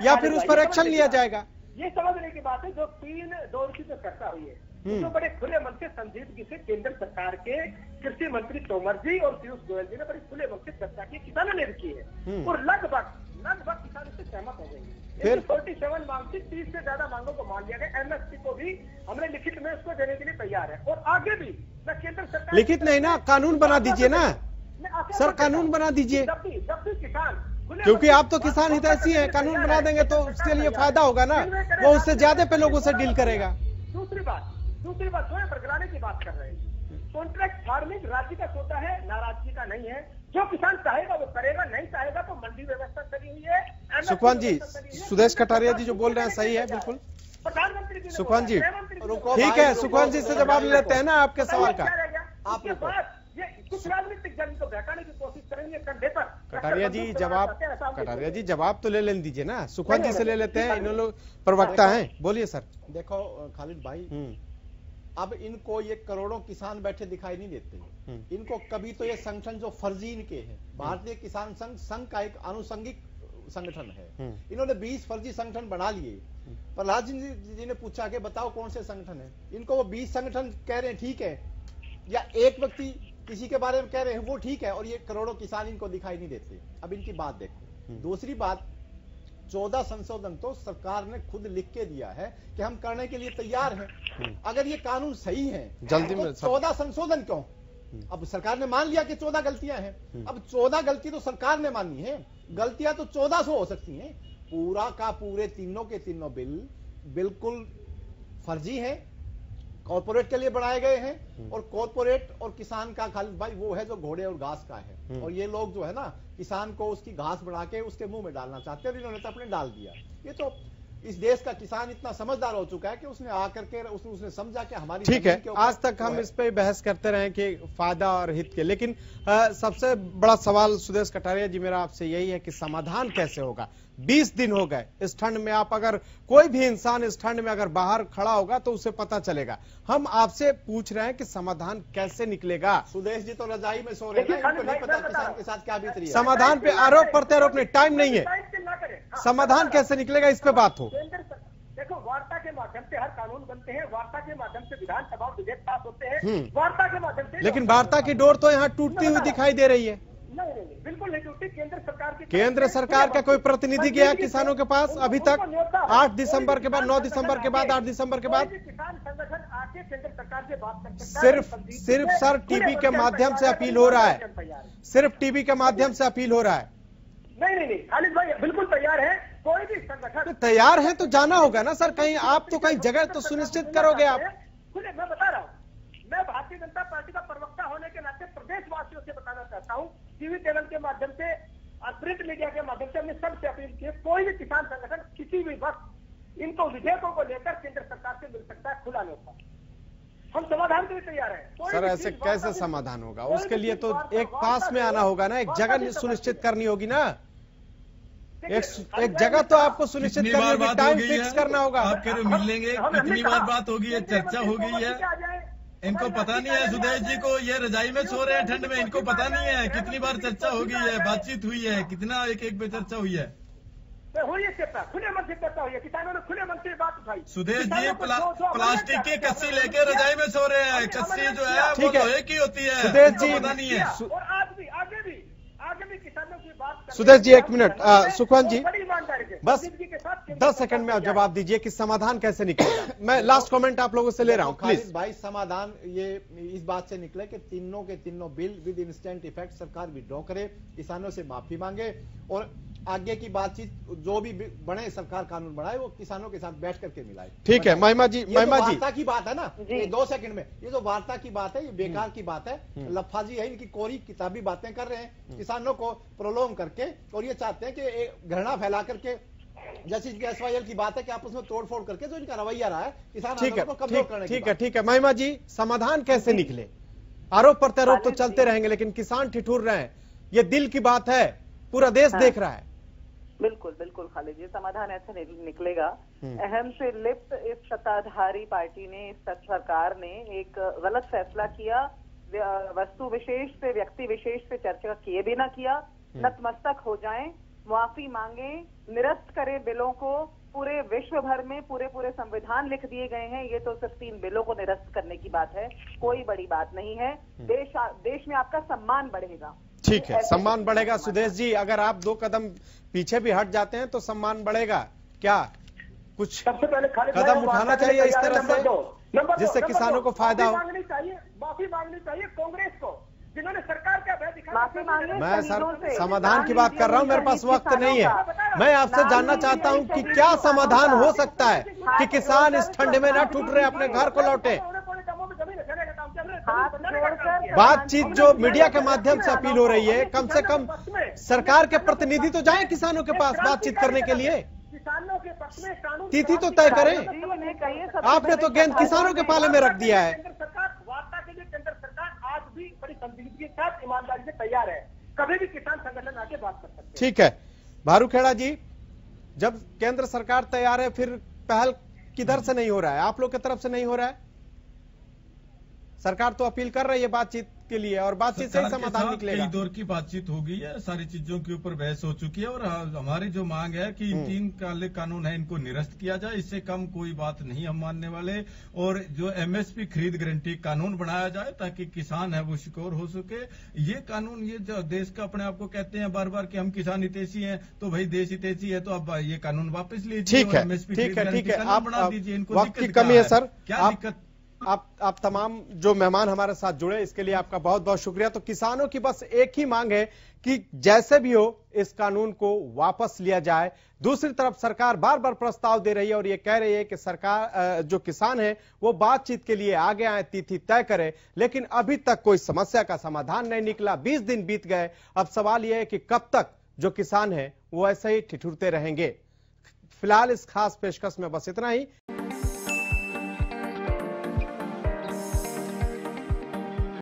या फिर उस पर एक्शन लिया जाएगा। ये समझने की बात है। जो 2 में चर्चा हुई है तो बड़े खुले मन से संजीदगी से केंद्र सरकार के कृषि मंत्री तोमर जी और पीयूष गोयल जी ने बड़ी खुले मन से चर्चा की, किसानों ने भी की है और लगभग किसान इससे सहमत हो गए। फिर 47 मांग थी, 30 से ज्यादा मांगों को मान लिया गया। MSP को भी हमने लिखित में उसको देने के लिए तैयार है और आगे भी मैं केंद्र सरकार। लिखित नहीं ना, कानून बना दीजिए ना सर, कानून बना दीजिए, जब भी किसान, क्योंकि आप तो किसान हितैषी हैं, कानून बना देंगे तो उसके लिए फायदा होगा ना, वो उससे ज्यादा पे लोगों से डील करेगा। दूसरी बात स्वयं बरगलाने की बात कर रहे हैं। कॉन्ट्रैक्ट फार्मिंग राज्य का सौदा है, नाराजगी का नहीं है। जो किसान चाहेगा वो करेगा, नहीं चाहेगा तो मंडी व्यवस्था करी हुई है। सुखवंत जी, सुदेश कटारिया जी जो बोल रहे हैं सही है बिल्कुल। प्रधानमंत्री जी, सुखवंत जी ठीक है, सुखवंत जी से जवाब लेते हैं ना आपके सवाल का। आपके बाद ये कुछ राजनीतिक जन को बहकाने की कोशिश करेंगे कंधे पर। कटारिया जी जवाब तो ले लेने दीजिए ना, सुखवंत जी से ले लेते हैं, इन लोग प्रवक्ता हैं। बोलिए सर। देखो खालिद भाई, अब इनको ये करोड़ों किसान बैठे दिखाई नहीं देते। इनको कभी तो ये संगठन जो फर्जी इनके हैं, भारतीय किसान संघ का एक आनुषंगिक संगठन है, इन्होंने 20 फर्जी संगठन बना लिए। प्रहलाद जी ने पूछा कि बताओ कौन से संगठन है, इनको वो 20 संगठन कह रहे हैं, ठीक है, या एक व्यक्ति किसी के बारे में कह रहे हैं वो ठीक है, और ये करोड़ों किसान इनको दिखाई नहीं देते। अब इनकी बात देखो। दूसरी बात, 14 संशोधन तो सरकार ने खुद लिख के दिया है कि हम करने के लिए तैयार हैं। अगर ये कानून सही है जल्दी में 14 संशोधन क्यों? अब सरकार ने मान लिया कि 14 गलतियां हैं, अब 14 गलती तो सरकार ने मानी है, गलतियां तो 1400 हो सकती हैं। पूरा का पूरे तीनों के तीनों बिल बिल्कुल फर्जी है, कॉर्पोरेट के लिए बनाए गए हैं, और कॉर्पोरेट और किसान का खालिद भाई वो है जो घोड़े और घास का है, और ये लोग जो है ना किसान को उसकी घास बढ़ा के उसके मुंह में डालना चाहते हैं, इन्होंने तो अपने डाल दिया। ये तो इस देश का किसान इतना समझदार हो चुका है कि उसने आकर के उसने समझा कि हमारी ठीक है, आज तक हम इस पे बहस करते रहे कि फायदा और हित के, लेकिन सबसे बड़ा सवाल सुदेश कटारिया जी मेरा आपसे यही है कि समाधान कैसे होगा? 20 दिन हो गए इस ठंड में, आप अगर कोई भी इंसान इस ठंड में अगर बाहर खड़ा होगा तो उसे पता चलेगा। हम आपसे पूछ रहे हैं कि समाधान कैसे निकलेगा? सुदेश जी तो रजाई में सो रहे हैं, इनको नहीं पता किसान के साथ क्या बीत रही है। समाधान पे आरोप प्रत्यारोप नहीं, टाइम नहीं है, समाधान कैसे निकलेगा इस पे बात हो। देखो, वार्ता के माध्यम से हर कानून बनते हैं, वार्ता के माध्यम से विधानसभा विधेयक पास होते हैं, वार्ता के माध्यम से। लेकिन वार्ता की डोर तो यहाँ टूटती हुई दिखाई दे रही है। नहीं, बिल्कुल नहीं टूटी। केंद्र सरकार का कोई प्रतिनिधि गया किसानों के पास अभी तक? 8 दिसंबर के बाद, 9 दिसंबर के बाद, 8 दिसंबर के बाद किसान संगठन आके केंद्र सरकार से बात कर सकता है। सिर्फ सर टीवी के माध्यम से अपील हो रहा है, सिर्फ टीवी के माध्यम से अपील हो रहा है। नहीं, खालिद भाई बिल्कुल तैयार है। कोई भी संगठन तैयार है तो जाना होगा ना सर, कहीं आप तो कहीं जगह तो सुनिश्चित करोगे आप। खुले मैं बता रहा हूँ, मैं भारतीय जनता पार्टी का प्रवक्ता होने के नाते प्रदेशवासियों से बताना चाहता हूँ, टीवी चैनल के माध्यम से और प्रिंट मीडिया के माध्यम से हमने सबसे अपील की है, कोई भी किसान संगठन किसी भी वक्त इनको विधेयकों को लेकर केंद्र सरकार से मिल सकता है खुला न्योता। हम समाधान के लिए तैयार हैं। सर ऐसे कैसे समाधान होगा? उसके लिए तो एक पास में आना होगा ना, एक जगह सुनिश्चित करनी होगी ना, एक जगह तो आपको सुनिश्चित करनी होगी, टाइम फिक्स करना होगा। आप कह रहे हो मिल लेंगे, कितनी बार बात हो गई है, चर्चा हो गई है, इनको पता नहीं है। सुदेश जी को ये रजाई में सो रहे हैं ठंड में, इनको पता नहीं है कितनी बार चर्चा हो गई है, बातचीत हुई है, कितना एक पे चर्चा हुई है। खुले मन से चर्चा हुई है, किसानों ने खुले मन से बात उठाई। सुदेश जी प्लास्टिक की कस्सी लेके रजाई में सो रहे हैं, कस्सी जो है वो लोहे की होती है, सुदेश जी पता नहीं है। और आगे भी किसानों की बात। सुदेश जी एक मिनट, सुखवंत जी बस 10 सेकंड में आप जवाब दीजिए कि समाधान कैसे निकलेगा। मैं लास्ट कमेंट आप लोगों से ले रहा हूं प्लीज। भाई समाधान ये इस बात से निकले कि तीनों के तीनों बिल विद इंस्टेंट इफेक्ट सरकार विड्रॉ करे, किसानों से माफी मांगे, और आगे की बातचीत जो भी बने सरकार कानून बनाए वो किसानों के साथ बैठ करके मिलाए। ठीक है महिमा जी, महिमा जी वार्ता की बात है ना, ये 2 सेकंड में, ये जो वार्ता की बात है ये बेकार की बात है, लफाजी है, इनकी कोरी किताबी बातें कर रहे हैं किसानों को प्रलोम करके, और ये चाहते हैं कि घृणा फैला करके, जैसे SYL की बात है कि आपस में तोड़फोड़ करके जो इनका रवैया रहा है किसान आंदोलन को कमजोर करने की। ठीक है महिमा जी, समाधान कैसे निकले? आरोप प्रत्यारोप तो चलते रहेंगे लेकिन किसान ठिठुर रहे हैं, ये दिल की बात है, पूरा देश देख रहा है। बिल्कुल खालिद जी, समाधान ऐसा निकलेगा। अहम से लिप्त इस सत्ताधारी पार्टी ने, इस सरकार ने एक गलत फैसला किया, वस्तु विशेष से व्यक्ति विशेष से चर्चा किए बिना किया, नतमस्तक हो जाएं, माफी मांगे, निरस्त करें बिलों को। पूरे विश्व भर में पूरे संविधान लिख दिए गए हैं, ये तो सिर्फ 3 बिलों को निरस्त करने की बात है, कोई बड़ी बात नहीं है। देश में आपका सम्मान बढ़ेगा। ठीक है, सम्मान बढ़ेगा। सुदेश जी अगर आप 2 कदम पीछे भी हट जाते हैं तो सम्मान बढ़ेगा क्या? कुछ सबसे पहले कदम उठाना चाहिए इस तरह से जिससे किसानों को फायदा हो। माफी मांगनी चाहिए कांग्रेस को, जिन्होंने सरकार का भय दिखाया। मैं सर समाधान की बात कर रहा हूं, मेरे पास वक्त नहीं है। मैं आपसे जानना चाहता हूं कि क्या समाधान हो सकता है कि किसान इस ठंड में न टूट रहे, अपने घर को लौटे। बातचीत जो मीडिया के माध्यम से अपील हो रही है, कम से कम सरकार के प्रतिनिधि तो जाएं किसानों के पास बातचीत करने के लिए, किसानों के पक्ष में कानून तिथि तो तय करें। आपने तो गेंद किसानों के पाले में रख दिया है। वार्ता के लिए केंद्र सरकार आज भी बड़ी संजीदगी के साथ ईमानदारी से तैयार है, कभी भी किसान संगठन आके बात कर सकते हैं। ठीक है भारूखेड़ा जी, जब केंद्र सरकार तैयार है फिर पहल किधर से नहीं हो रहा है? आप लोग की तरफ से नहीं हो रहा है? सरकार तो अपील कर रही है बातचीत के लिए और बातचीत से ही समाधान निकलेगा। कई दौर की बातचीत हो गई है, सारी चीजों के ऊपर बहस हो चुकी है और हमारी जो मांग है कि 3 काले कानून है इनको निरस्त किया जाए, इससे कम कोई बात नहीं हम मानने वाले। और जो एमएसपी खरीद गारंटी कानून बनाया जाए ताकि किसान है वो सिक्योर हो सके। ये कानून, ये जो देश का अपने आप को कहते हैं बार बार कि हम किसान हितैषी हैं, तो भाई देश हितैषी है तो अब ये कानून वापस लीजिए। ठीक है, आप बना दीजिए। इनको वक्त की कमी है सर, क्या दिक्कत? आप तमाम जो मेहमान हमारे साथ जुड़े इसके लिए आपका बहुत बहुत शुक्रिया। तो किसानों की बस एक ही मांग है कि जैसे भी हो इस कानून को वापस लिया जाए। दूसरी तरफ सरकार बार बार प्रस्ताव दे रही है और ये कह रही है कि सरकार जो किसान है वो बातचीत के लिए आगे आए, तिथि तय करे, लेकिन अभी तक कोई समस्या का समाधान नहीं निकला। 20 दिन बीत गए। अब सवाल यह है कि कब तक जो किसान है वो ऐसे ही ठिठुरते रहेंगे। फिलहाल इस खास पेशकश में बस इतना ही।